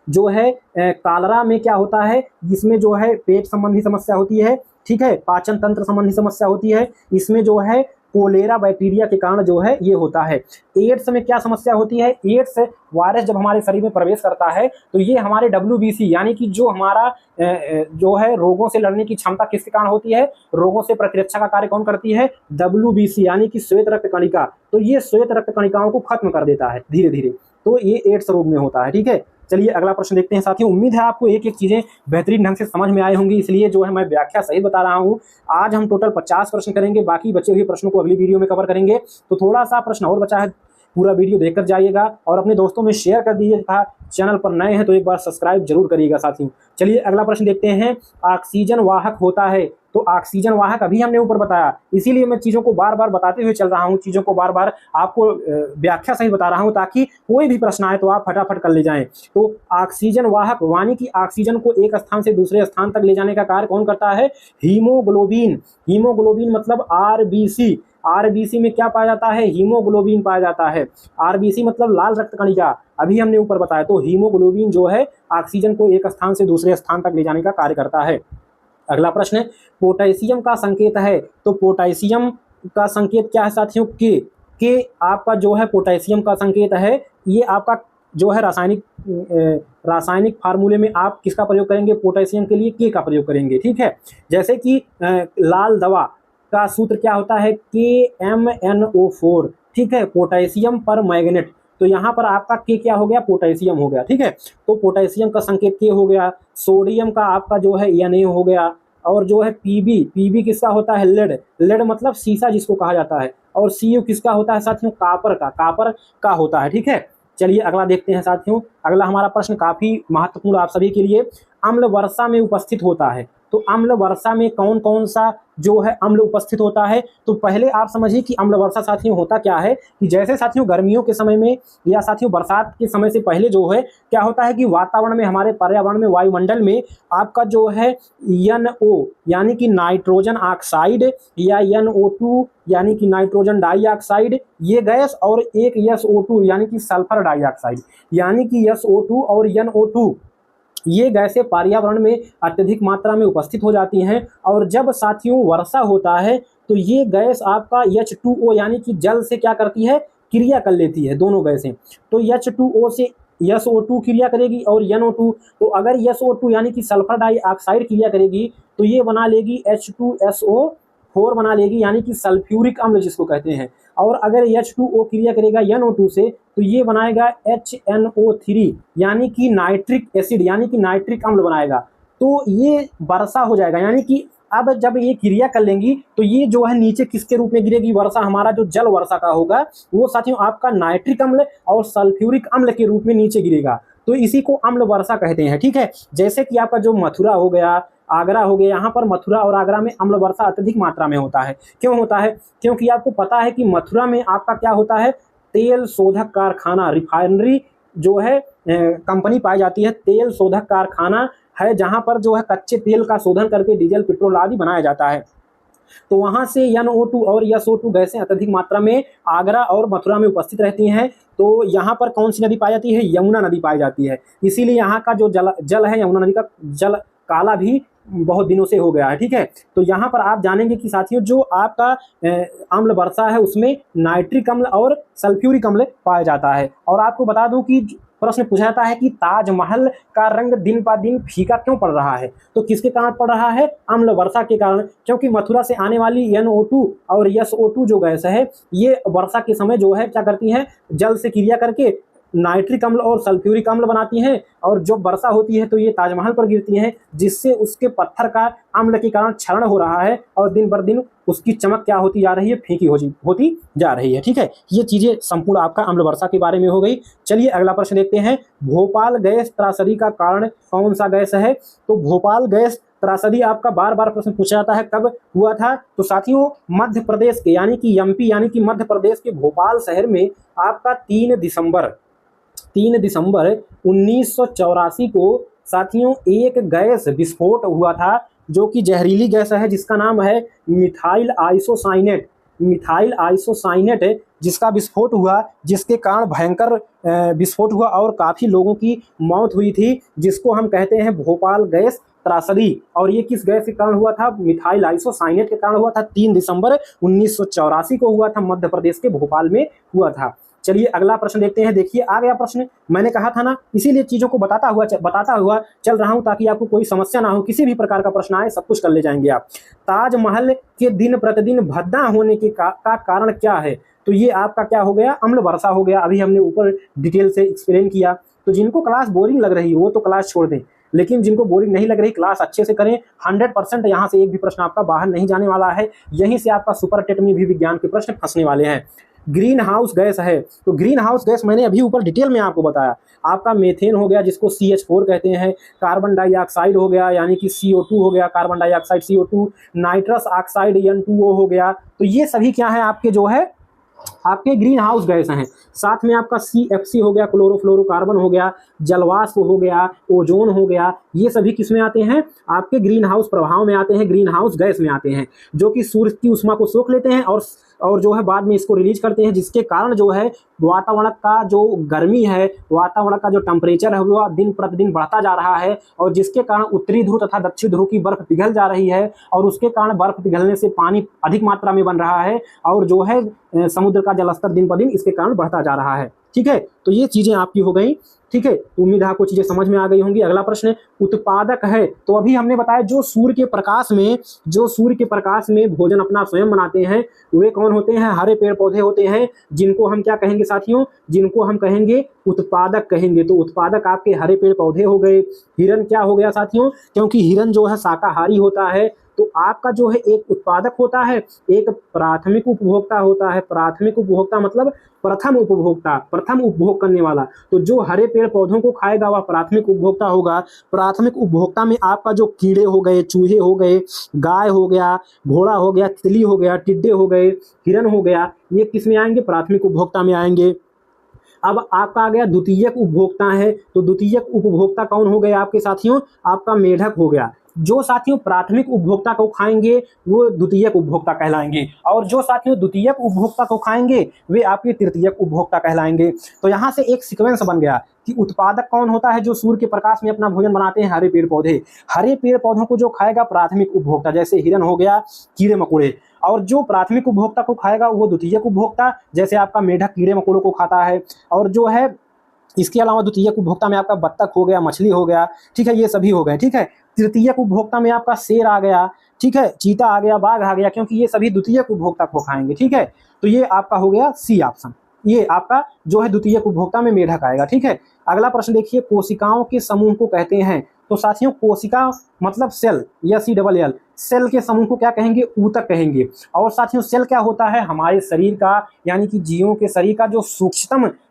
जो है कालरा में क्या होता है? इसमें जो है पेट संबंधी समस्या होती है, ठीक है, पाचन तंत्र संबंधी समस्या होती है। इसमें जो है कोलेरा बैक्टीरिया के कारण जो है ये होता है। एड्स में क्या समस्या होती है? एड्स वायरस जब हमारे शरीर में प्रवेश करता है तो ये हमारे डब्ल्यूबीसी, यानी कि जो हमारा जो है रोगों से लड़ने की क्षमता किसके कारण होती है? रोगों से प्रतिरक्षा का कार्य कौन करती है? डब्ल्यूबीसी, यानी कि श्वेत रक्त कणिका। तो ये श्वेत रक्त कणिकाओं को खत्म कर देता है धीरे धीरे। तो ये एड्स रोग में होता है, ठीक है। चलिए अगला प्रश्न देखते हैं साथियों। उम्मीद है आपको एक एक चीजें बेहतरीन ढंग से समझ में आई होंगी, इसलिए जो है मैं व्याख्या सहित बता रहा हूं। आज हम टोटल 50 प्रश्न करेंगे, बाकी बचे हुए प्रश्नों को अगली वीडियो में कवर करेंगे। तो थोड़ा सा प्रश्न और बचा है, पूरा वीडियो देखकर जाइएगा और अपने दोस्तों में शेयर कर दीजिएगा। चैनल पर नए हैं तो एक बार सब्सक्राइब जरूर करिएगा साथियों। चलिए अगला प्रश्न देखते हैं। ऑक्सीजन वाहक होता है। तो ऑक्सीजन वाहक अभी हमने ऊपर बताया, इसीलिए मैं चीजों को बार बार बताते हुए चल रहा हूं, चीजों को बार बार आपको व्याख्या सहित बता रहा हूं, ताकि कोई भी प्रश्न आए तो आप फटाफट कर ले जाएं। तो ऑक्सीजन वाहक यानी कि ऑक्सीजन को एक स्थान से दूसरे स्थान तक ले जाने का कार्य कौन करता है? हीमोग्लोबिन। हीमोग्लोबिन मतलब आरबीसी। आरबीसी में क्या पाया जाता है? हीमोग्लोबिन पाया जाता है। आरबीसी मतलब लाल रक्त कणिका, अभी हमने ऊपर बताया। तो हीमोग्लोबिन जो है ऑक्सीजन को एक स्थान से दूसरे स्थान तक ले जाने का कार्य करता है। अगला प्रश्न, पोटेशियम का संकेत है। तो पोटेशियम का संकेत क्या है साथियों? के आपका जो है पोटेशियम का संकेत है। ये आपका जो है रासायनिक फार्मूले में आप किसका प्रयोग करेंगे? पोटेशियम के लिए के का प्रयोग करेंगे, ठीक है। जैसे कि लाल दवा का सूत्र क्या होता है? KMnO4, ठीक है, पोटेशियम पर मैग्नेट। तो यहाँ पर आपका के क्या हो गया? पोटेशियम हो गया, ठीक है। तो पोटेशियम का संकेत के हो गया। सोडियम का आपका जो है Na हो गया। और जो है पीबी किसका होता है? लेड मतलब सीसा जिसको कहा जाता है। और Cu किसका होता है साथियों? कापर का होता है, ठीक है। चलिए अगला देखते हैं साथियों। अगला हमारा प्रश्न काफी महत्वपूर्ण आप सभी के लिए। अम्ल वर्षा में उपस्थित होता है। तो अम्ल वर्षा में कौन कौन सा जो है अम्ल उपस्थित होता है। तो पहले आप समझिए कि अम्ल वर्षा साथियों होता क्या है कि जैसे साथियों गर्मियों के समय में या साथियों बरसात के समय से पहले जो है क्या होता है कि वातावरण में, हमारे पर्यावरण में, वायुमंडल में आपका जो है NO यानी कि नाइट्रोजन ऑक्साइड या NO2 यानी कि नाइट्रोजन डाइऑक्साइड ये गैस, और एक SO2 यानी कि सल्फर डाइऑक्साइड यानी कि SO2 और NO2 ये गैसें पर्यावरण में अत्यधिक मात्रा में उपस्थित हो जाती हैं। और जब साथियों वर्षा होता है तो ये गैस आपका H2O यानी कि जल से क्या करती है, क्रिया कर लेती है दोनों गैसें। तो H2O से SO2 क्रिया करेगी और NO2, तो अगर SO2 यानी कि सल्फर डाइऑक्साइड क्रिया करेगी तो ये बना लेगी H2SO4 बना लेगी यानी कि सल्फ्यूरिक अम्ल जिसको कहते हैं। और अगर H2O क्रिया करेगा NO2 से तो ये बनाएगा HNO3 यानी कि नाइट्रिक एसिड यानी कि नाइट्रिक अम्ल बनाएगा। तो ये वर्षा हो जाएगा, यानी कि अब जब ये क्रिया कर लेंगी तो ये जो है नीचे किसके रूप में गिरेगी वर्षा, हमारा जो जल वर्षा का होगा वो साथियों आपका नाइट्रिक अम्ल और सल्फ्यूरिक अम्ल के रूप में नीचे गिरेगा। तो इसी को अम्ल वर्षा कहते हैं। ठीक है, जैसे कि आपका जो मथुरा हो गया, आगरा हो गया, यहाँ पर मथुरा और आगरा में अम्ल वर्षा अत्यधिक मात्रा में होता है। क्यों होता है? क्योंकि आपको पता है कि मथुरा में आपका क्या होता है, तेल शोधक कारखाना, रिफाइनरी जो है कंपनी पाई जाती है, तेल शोधक कारखाना है जहां पर जो है कच्चे तेल का शोधन करके डीजल, पेट्रोल आदि बनाया जाता है। तो वहां से NO2 और SO2 गैसें अत्यधिक मात्रा में आगरा और मथुरा में उपस्थित रहती हैं। तो यहाँ पर कौन सी नदी पाई जाती है? यमुना नदी पाई जाती है। इसीलिए यहाँ का जो जल है, यमुना नदी का जल काला भी बहुत दिनों से हो गया है। ठीक है, तो यहाँ पर आप जानेंगे कि साथियों जो आपका अम्ल वर्षा है उसमें नाइट्रिक अम्ल और सल्फ्यूरिक अम्ल पाया जाता है। और आपको बता दूं कि प्रश्न पूछा जाता है कि ताजमहल का रंग दिन ब दिन फीका क्यों पड़ रहा है? तो किसके कारण पड़ रहा है? अम्ल वर्षा के कारण। क्योंकि मथुरा से आने वाली NO2 और SO2 जो गैस है ये वर्षा के समय जो है क्या करती हैं, जल से क्रिया करके नाइट्रिक अम्ल और सल्फ्यूरिक अम्ल बनाती हैं, और जब वर्षा होती है तो ये ताजमहल पर गिरती हैं, जिससे उसके पत्थर का अम्ल के कारण क्षरण हो रहा है और दिन बर दिन उसकी चमक क्या होती जा रही है, फीकी होती जा रही है। ठीक है, ये चीजें संपूर्ण आपका अम्ल वर्षा के बारे में हो गई। चलिए अगला प्रश्न देखते हैं, भोपाल गैस त्रासदी का कारण कौन सा गैस है? तो भोपाल गैस त्रासदी आपका बार बार प्रश्न पूछा जाता है, कब हुआ था? तो साथियों मध्य प्रदेश के यानी कि MP यानी कि मध्य प्रदेश के भोपाल शहर में आपका 3 दिसंबर 1984 को साथियों एक गैस विस्फोट हुआ था जो कि जहरीली गैस है, जिसका नाम है मिथाइल आइसोसाइनेट है, जिसका विस्फोट हुआ, जिसके कारण भयंकर विस्फोट हुआ और काफ़ी लोगों की मौत हुई थी, जिसको हम कहते हैं भोपाल गैस त्रासदी। और ये किस गैस के कारण हुआ था? मिथाइल आइसोसाइनेट के कारण हुआ था। 3 दिसंबर 1984 को हुआ था, मध्य प्रदेश के भोपाल में हुआ था। चलिए अगला प्रश्न देखते हैं। देखिए आ गया प्रश्न, मैंने कहा था ना, इसीलिए चीज़ों को बताता हुआ चल रहा हूं ताकि आपको कोई समस्या ना हो, किसी भी प्रकार का प्रश्न आए सब कुछ कर ले जाएंगे आप। ताजमहल के दिन प्रतिदिन भद्दा होने के का कारण क्या है? तो ये आपका क्या हो गया? अम्ल वर्षा हो गया। अभी हमने ऊपर डिटेल से एक्सप्लेन किया। तो जिनको क्लास बोरिंग लग रही है वो तो क्लास छोड़ दें, लेकिन जिनको बोरिंग नहीं लग रही क्लास अच्छे से करें। 100% यहाँ से एक भी प्रश्न आपका बाहर नहीं जाने वाला है। यहीं से आपका सुपर टेट में भी विज्ञान के प्रश्न फंसने वाले हैं। ग्रीन हाउस गैस है, तो ग्रीन हाउस गैस मैंने अभी ऊपर डिटेल में आपको बताया। आपका मेथेन हो गया जिसको CH4 कहते हैं, कार्बन डाइऑक्साइड हो गया यानी कि CO2 हो गया, carbon dioxide CO2, nitrous oxide N2O हो गया। तो ये सभी क्या है आपके जो है आपके ग्रीन हाउस गैस हैं। साथ में आपका CFC हो गया, क्लोरोफ्लोरोकार्बन हो गया, जलवाष्प हो गया, ओजोन हो गया, ये सभी किस में आते हैं? आपके ग्रीन हाउस प्रभाव में आते हैं, ग्रीन हाउस गैस में आते हैं, जो कि सूर्य की ऊष्मा को सोख लेते हैं और जो है बाद में इसको रिलीज करते हैं, जिसके कारण जो है वातावरण का जो गर्मी है, वातावरण का जो टेम्परेचर है वो दिन प्रतिदिन बढ़ता जा रहा है, और जिसके कारण उत्तरी ध्रुव तथा दक्षिण ध्रुव की बर्फ पिघल जा रही है, और उसके कारण बर्फ पिघलने से पानी अधिक मात्रा में बन रहा है, और जो है समुद्र का जलस्तर दिन पर दिन इसके कारण बढ़ता जा रहा है। ठीक है, तो ये चीजें आपकी हो गई। ठीक है, उम्मीद है आपको चीजें समझ में आ गई होंगी। अगला प्रश्न उत्पादक है, तो अभी हमने बताया जो सूर्य के प्रकाश में भोजन अपना स्वयं बनाते हैं वे कौन होते हैं? हरे पेड़ पौधे होते हैं, जिनको हम क्या कहेंगे साथियों? जिनको हम कहेंगे उत्पादक कहेंगे। तो उत्पादक आपके हरे पेड़ पौधे हो गए। हिरन क्या हो गया साथियों? क्योंकि हिरन जो है शाकाहारी होता है, तो आपका जो है एक उत्पादक होता है, एक प्राथमिक उपभोक्ता होता है। प्राथमिक उपभोक्ता मतलब प्रथम उपभोक्ता, प्रथम उपभोग करने वाला। तो जो हरे पेड़ पौधों को खाएगा वह प्राथमिक उपभोक्ता होगा। प्राथमिक उपभोक्ता में आपका जो कीड़े हो गए, चूहे हो गए, गाय हो गया, घोड़ा हो गया, तितली हो गया, टिड्डे हो गए, हिरन हो गया, ये किस में आएंगे? प्राथमिक उपभोक्ता में आएंगे। अब आपका आ गया द्वितीयक उपभोक्ता है। तो द्वितीयक उपभोक्ता कौन हो गए आपके साथियों? आपका मेढक हो गया। जो साथियों प्राथमिक उपभोक्ता को खाएंगे वो द्वितीयक उपभोक्ता कहलाएंगे, और जो साथियों द्वितीयक उपभोक्ता को खाएंगे वे आपके तृतीयक उपभोक्ता कहलाएंगे। तो यहाँ से एक सीक्वेंस बन गया कि उत्पादक कौन होता है? जो सूर्य के प्रकाश में अपना भोजन बनाते हैं, हरे पेड़ पौधे। हरे पेड़ पौधों को जो खाएगा प्राथमिक उपभोक्ता, जैसे हिरन हो गया, कीड़े मकोड़े। और जो प्राथमिक उपभोक्ता को खाएगा वो द्वितीयक उपभोक्ता, जैसे आपका मेढक कीड़े मकोड़ों को खाता है। और जो है इसके अलावा द्वितीयक उपभोक्ता में आपका बत्तख हो गया, मछली हो गया, ठीक है, ये सभी हो गए, ठीक है। तृतीयक उपभोक्ता में आपका शेर आ गया, ठीक है, चीता आ गया, बाघ आ गया, क्योंकि ये सभी द्वितीयक उपभोक्ता को खाएंगे, ठीक है। तो ये आपका हो गया सी ऑप्शन, ये आपका जो है द्वितीयक उपभोक्ता में मेढक आएगा, ठीक है। अगला प्रश्न देखिए, कोशिकाओं के समूह को कहते हैं। तो साथियों कोशिका मतलब सेल या CLL, सेल के समूह को क्या कहेंगे? ऊतक कहेंगे। और साथियों सेल क्या होता है? हमारे शरीर का यानी कि जीवों के शरीर का जो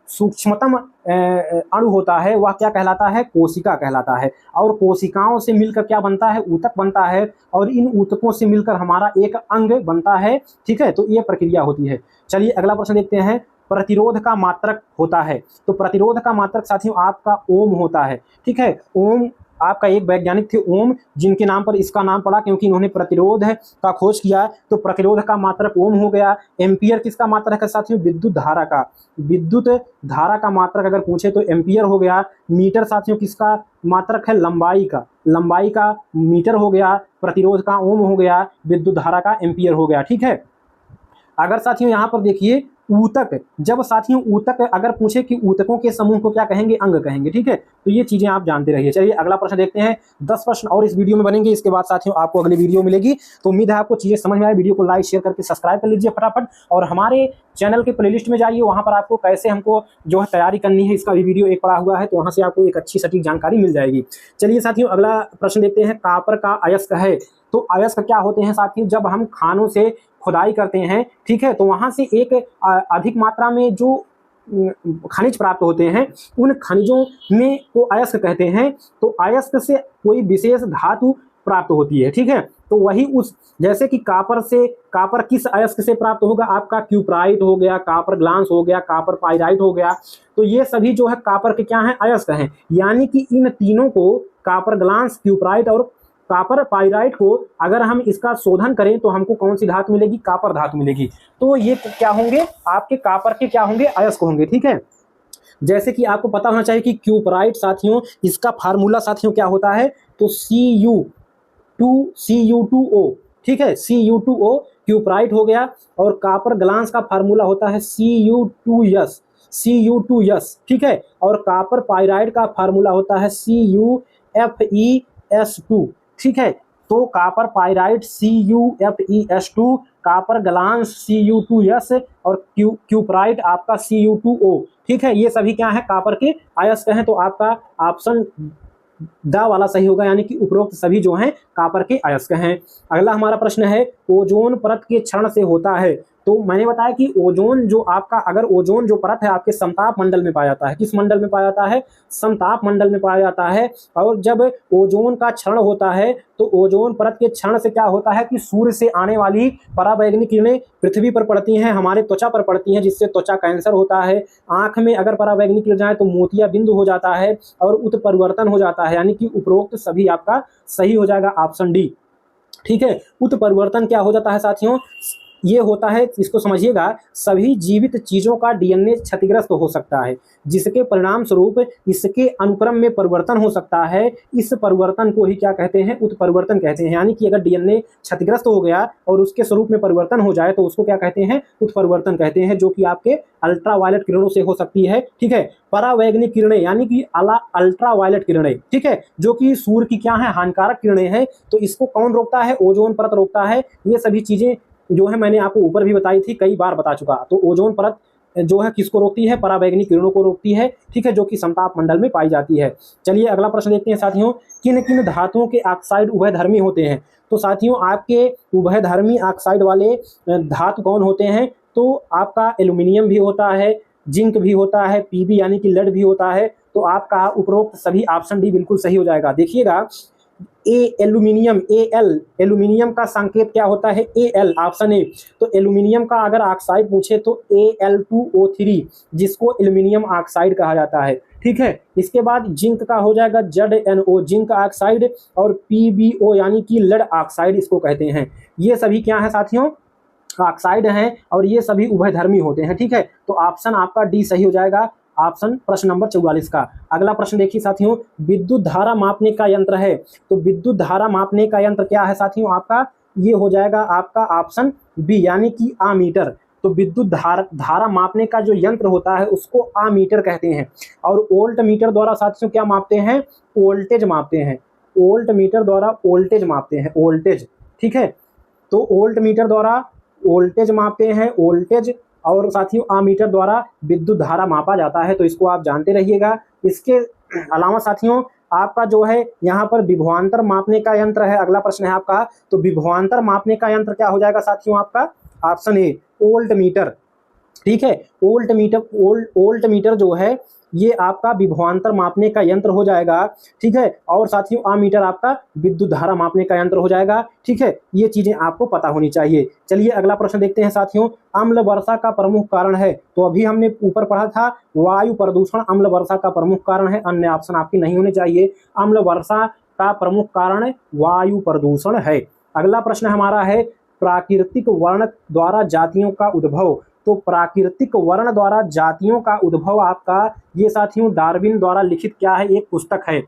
सूक्ष्मतम अणु होता है वह क्या कहलाता है? कोशिका कहलाता है। और कोशिकाओं से मिलकर क्या बनता है? ऊतक बनता है। और इन ऊतकों से मिलकर हमारा एक अंग बनता है, ठीक है। तो ये प्रक्रिया होती है। चलिए अगला प्रश्न देखते हैं, प्रतिरोध का मात्रक होता है। तो प्रतिरोध का मात्रक साथियों आपका ओम होता है, ठीक है। ओम आपका एक वैज्ञानिक थे ओम, जिनके नाम पर इसका नाम पड़ा क्योंकि इन्होंने प्रतिरोध का खोज किया। तो प्रतिरोध का मात्रक ओम हो गया। एम्पियर किसका मात्रक है साथियों? विद्युत धारा का। विद्युत धारा का मात्रक अगर पूछे तो एम्पियर हो गया। मीटर साथियों किसका मात्रक है? लंबाई का। लंबाई का मीटर हो गया, प्रतिरोध का ओम हो गया, विद्युत धारा का एम्पियर हो गया, ठीक है। अगर साथियों यहाँ पर देखिए ऊतक, जब साथियों ऊतक अगर पूछे कि ऊतकों के समूह को क्या कहेंगे? अंग कहेंगे, ठीक है। तो ये चीजें आप जानते रहिए। चलिए अगला प्रश्न देखते हैं। 10 प्रश्न और इस वीडियो में बनेंगे, इसके बाद साथियों आपको अगली वीडियो मिलेगी। तो उम्मीद है आपको चीजें समझ में आए। वीडियो को लाइक शेयर करके सब्सक्राइब कर लीजिए फटाफट, और हमारे चैनल के प्लेलिस्ट में जाइए, वहां पर आपको कैसे हमको जो है तैयारी करनी है इसका भी वीडियो एक पड़ा हुआ है, तो वहां से आपको एक अच्छी सटीक जानकारी मिल जाएगी। चलिए साथियों अगला प्रश्न देखते हैं, कापर का अयस्क है। तो अयस्क क्या होते हैं साथियों? जब हम खानों से खुदाई करते हैं, ठीक है, तो वहां से एक अधिक मात्रा में जो खनिज प्राप्त होते हैं, उन खनिजों में को अयस्क कहते हैं। तो अयस्क से कोई विशेष धातु प्राप्त होती है, ठीक है। तो वही उस जैसे कि कापर किस अयस्क से प्राप्त होगा? आपका क्यूप्राइट हो गया, कापर ग्लांस हो गया, कापर पाइराइट हो गया। तो ये सभी जो है कापर के क्या हैं? अयस्क हैं। यानी कि इन तीनों को, कापर ग्लांस, क्यूप्राइट और कापर पाइराइट को अगर हम इसका शोधन करें तो हमको कौन सी धातु मिलेगी? कापर धातु मिलेगी। तो ये क्या होंगे? आपके कापर के क्या होंगे? अयस्क होंगे, ठीक है। जैसे कि आपको पता होना चाहिए कि क्यूपराइट साथियों, इसका फार्मूला साथियों क्या होता है? तो Cu2, ठीक है, Cu2O क्यूपराइट हो गया। और कापर ग्लांस का फार्मूला होता है Cu2S, ठीक है। और कापर पाइराइट का फार्मूला होता है CuFeS2, ठीक है। तो copper pyrite CuFeS2, copper glance Cu2S और क्यूपराइट आपका Cu2O, ठीक है। ये सभी क्या है? कापर के अयस्क हैं। तो आपका ऑप्शन द वाला सही होगा, यानी कि उपरोक्त सभी जो हैं कापर के अयस्क हैं। अगला हमारा प्रश्न है, ओजोन परत के क्षरण से होता है। तो मैंने बताया कि ओजोन जो आपका, अगर ओजोन जो परत है आपके समताप मंडल में पाया जाता है। किस मंडल में पाया जाता है? समताप मंडल में पाया जाता है। और जब ओजोन का क्षरण होता है तो ओजोन परत के क्षरण से क्या होता है कि सूर्य से आने वाली पराबैंगनी किरणें पृथ्वी पर पड़ती हैं, हमारे त्वचा पर पड़ती हैं, जिससे त्वचा कैंसर होता है। आंख में अगर पराबैंगनी किरण जाए तो मोतिया बिंदु हो जाता है और उत्परिवर्तन हो जाता है, यानी कि उपरोक्त सभी आपका सही हो जाएगा, ऑप्शन डी, ठीक है। उत्परिवर्तन क्या हो जाता है साथियों? ये होता है, इसको समझिएगा, सभी जीवित चीजों का डीएनए क्षतिग्रस्त हो सकता है, जिसके परिणाम स्वरूप इसके अनुक्रम में परिवर्तन हो सकता है। इस परिवर्तन को ही क्या कहते हैं? उत्परिवर्तन कहते हैं। यानी कि अगर डीएनए क्षतिग्रस्त हो गया और उसके स्वरूप में परिवर्तन हो जाए तो उसको क्या कहते हैं? उत्परिवर्तन कहते हैं, जो कि आपके अल्ट्रावायलेट किरणों से हो सकती है, ठीक है। परावैंगनिक किरणें यानी कि अल्ट्रावायलेट किरणें, ठीक है, जो कि सूर्य की क्या है? हानिकारक किरणें हैं। तो इसको कौन रोकता है? ओजोन परत रोकता है। ये सभी चीजें जो है मैंने आपको ऊपर भी बताई थी, कई बार बता चुका। तो ओजोन परत जो है किसको रोकती है? पराबैंगनी किरणों को रोकती है, ठीक है, जो कि समताप मंडल में पाई जाती है। चलिए अगला प्रश्न देखते हैं साथियों, किन किन धातुओं के ऑक्साइड उभयधर्मी होते हैं? तो साथियों आपके उभयधर्मी ऑक्साइड वाले धातु कौन होते हैं? तो आपका एल्यूमिनियम भी होता है, जिंक भी होता है, पीबी यानी कि लेड भी होता है। तो आपका उपरोक्त सभी ऑप्शन डी बिल्कुल सही हो जाएगा। देखिएगा ए एल्यूमिनियम, एल एल्यूमिनियम का संकेत क्या होता है? L, option A. तो एल्यूमिनियम का अगर ऑक्साइड पूछे तो Al2O3, जिसको एल्यूमिनियम ऑक्साइड कहा जाता है। ठीक है, इसके बाद जिंक का हो जाएगा ZnO, जिंक ऑक्साइड, और PbO यानी कि लेड ऑक्साइड इसको कहते हैं। ये सभी क्या है साथियों? ऑक्साइड हैं और ये सभी उभयधर्मी होते हैं। ठीक है, तो ऑप्शन आपका डी सही हो जाएगा, ऑप्शन प्रश्न नंबर 44 का। अगला प्रश्न देखिए साथियों, विद्युत धारा मापने का यंत्र है। तो विद्युत धारा मापने का यंत्र क्या है साथियों? आपका ये हो जाएगा आपका ऑप्शन बी, यानी कि आमीटर। तो विद्युत धारा मापने का जो यंत्र होता है उसको आमीटर कहते हैं। और वोल्ट मीटर द्वारा साथियों क्या मापते हैं? वोल्टेज मापते हैं। वोल्ट मीटर द्वारा वोल्टेज मापते हैं, वोल्टेज। ठीक है, तो वोल्ट मीटर द्वारा वोल्टेज मापते हैं, वोल्टेज, और साथियों आमीटर द्वारा विद्युत धारा मापा जाता है। तो इसको आप जानते रहिएगा। इसके अलावा साथियों आपका जो है यहाँ पर विभवांतर मापने का यंत्र है। अगला प्रश्न है आपका, तो विभवांतर मापने का यंत्र क्या हो जाएगा साथियों? आपका ऑप्शन ए, वोल्ट मीटर। ठीक है, वोल्ट मीटर जो है ये आपका विभवांतर मापने का यंत्र हो जाएगा। ठीक है, और साथियों आमीटर आपका विद्युत धारा मापने का यंत्र हो जाएगा। ठीक है, ये चीजें आपको पता होनी चाहिए। चलिए अगला प्रश्न देखते हैं साथियों, अम्ल वर्षा का प्रमुख कारण है। तो अभी हमने ऊपर पढ़ा था वायु प्रदूषण अम्ल वर्षा का प्रमुख कारण है, अन्य ऑप्शन आपकी नहीं होने चाहिए। अम्ल वर्षा का प्रमुख कारण वायु प्रदूषण है। अगला प्रश्न हमारा है, प्राकृतिक वर्ण द्वारा जातियों का उद्भव। तो प्राकृतिक वर्ण द्वारा जातियों का उद्भव आपका ये साथियों डार्विन द्वारा लिखित क्या है? एक पुस्तक है।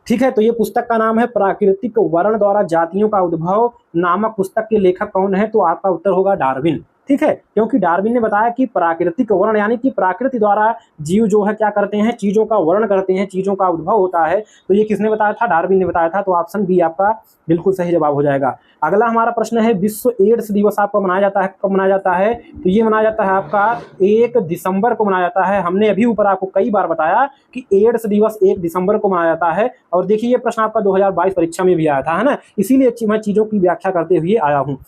ठीक है, तो ये पुस्तक का नाम है प्राकृतिक वर्ण द्वारा जातियों का उद्भव नामक पुस्तक के लेखक कौन है? तो आपका उत्तर होगा डार्विन। ठीक है, क्योंकि डार्विन ने बताया कि प्राकृतिक वर्ण यानी कि प्रकृति द्वारा जीव जो है क्या करते हैं? चीजों का वर्ण करते हैं, चीजों का उद्भव होता है। तो ये किसने बताया था? डार्विन ने बताया था। तो ऑप्शन बी आपका बिल्कुल सही जवाब हो जाएगा। अगला हमारा प्रश्न है, विश्व एड्स दिवस आपका मनाया जाता है, कब मनाया जाता है? तो ये मनाया जाता है आपका 1 दिसंबर को मनाया जाता है। हमने अभी ऊपर आपको कई बार बताया कि एड्स दिवस 1 दिसंबर को मनाया जाता है। और देखिए ये प्रश्न आपका 2022 परीक्षा में भी आया था, है ना, इसीलिए मैं चीजों की व्याख्या करते हुए आया हूँ।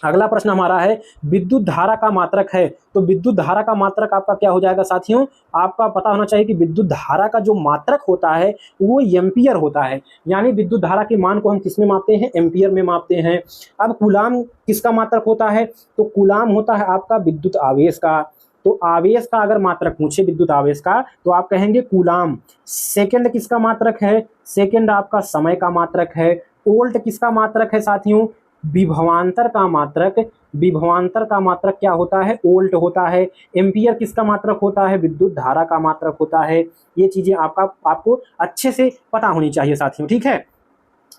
अगला प्रश्न हमारा है, विद्युत धारा का मात्रक है। तो विद्युत धारा का मात्रक आपका क्या हो जाएगा साथियों? आपका पता होना चाहिए कि विद्युत धारा का जो मात्रक होता है वो एम्पियर होता है। यानी विद्युत धारा के मान को हम किस में मापते हैं? एम्पियर में मापते हैं। अब कूलाम किसका मात्रक होता है? तो कूलाम होता है आपका विद्युत आवेश का। तो आवेश का अगर मात्रक पूछे विद्युत आवेश का तो आप कहेंगे कूलाम। सेकंड किसका मात्रक है? सेकंड आपका समय का मात्रक है। वोल्ट किसका मात्रक है साथियों? विभवांतर का मात्रक। विभवांतर का मात्रक क्या होता है? वोल्ट होता है। एम्पियर किसका मात्रक होता है? विद्युत धारा का मात्रक होता है। ये चीजें आपको अच्छे से पता होनी चाहिए साथियों। ठीक है,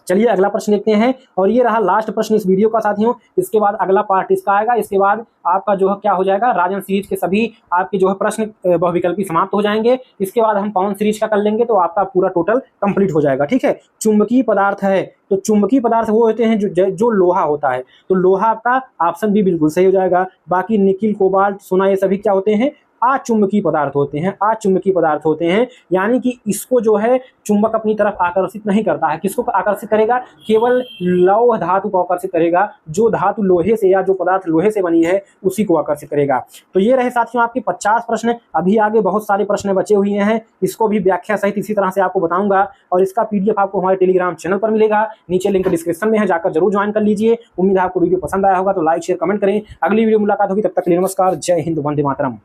चलिए अगला प्रश्न देखते हैं, और ये रहा लास्ट प्रश्न इस वीडियो का साथियों। इसके बाद अगला पार्ट इसका आएगा। इसके बाद आपका जो है क्या हो जाएगा? राजन सीरीज के सभी आपके जो है प्रश्न बहुविकल्पी समाप्त हो जाएंगे। इसके बाद हम पवन सीरीज का कर लेंगे तो आपका पूरा टोटल कंप्लीट हो जाएगा। ठीक है, चुंबकीय पदार्थ है। तो चुंबकीय पदार्थ वो होते हैं जो लोहा होता है। तो लोहा आपका ऑप्शन बी बिल्कुल सही हो जाएगा। बाकी निकिल, कोबाल्ट, सोना, ये सभी क्या होते हैं? अचुंबकीय पदार्थ होते हैं। अचुंबकीय पदार्थ होते हैं यानी कि इसको जो है चुंबक अपनी तरफ आकर्षित नहीं करता है। किसको आकर्षित करेगा? केवल लौह धातु को आकर्षित करेगा। जो धातु लोहे से या जो पदार्थ लोहे से बनी है उसी को आकर्षित करेगा। तो ये रहे साथियों आपके 50 प्रश्न। अभी आगे बहुत सारे प्रश्न बचे हुए हैं, इसको भी व्याख्या सहित इसी तरह से आपको बताऊंगा। और इसका PDF आपको हमारे टेलीग्राम चैनल पर मिलेगा, नीचे लिंक डिस्क्रिप्शन में है, जाकर जरूर ज्वाइन कर लीजिए। उम्मीद है आपको वीडियो पसंद आया होगा, तो लाइक शेयर कमेंट करें। अगली वीडियो मुलाकात होगी, तब तक के लिए नमस्कार। जय हिंद, वंदे मातरम।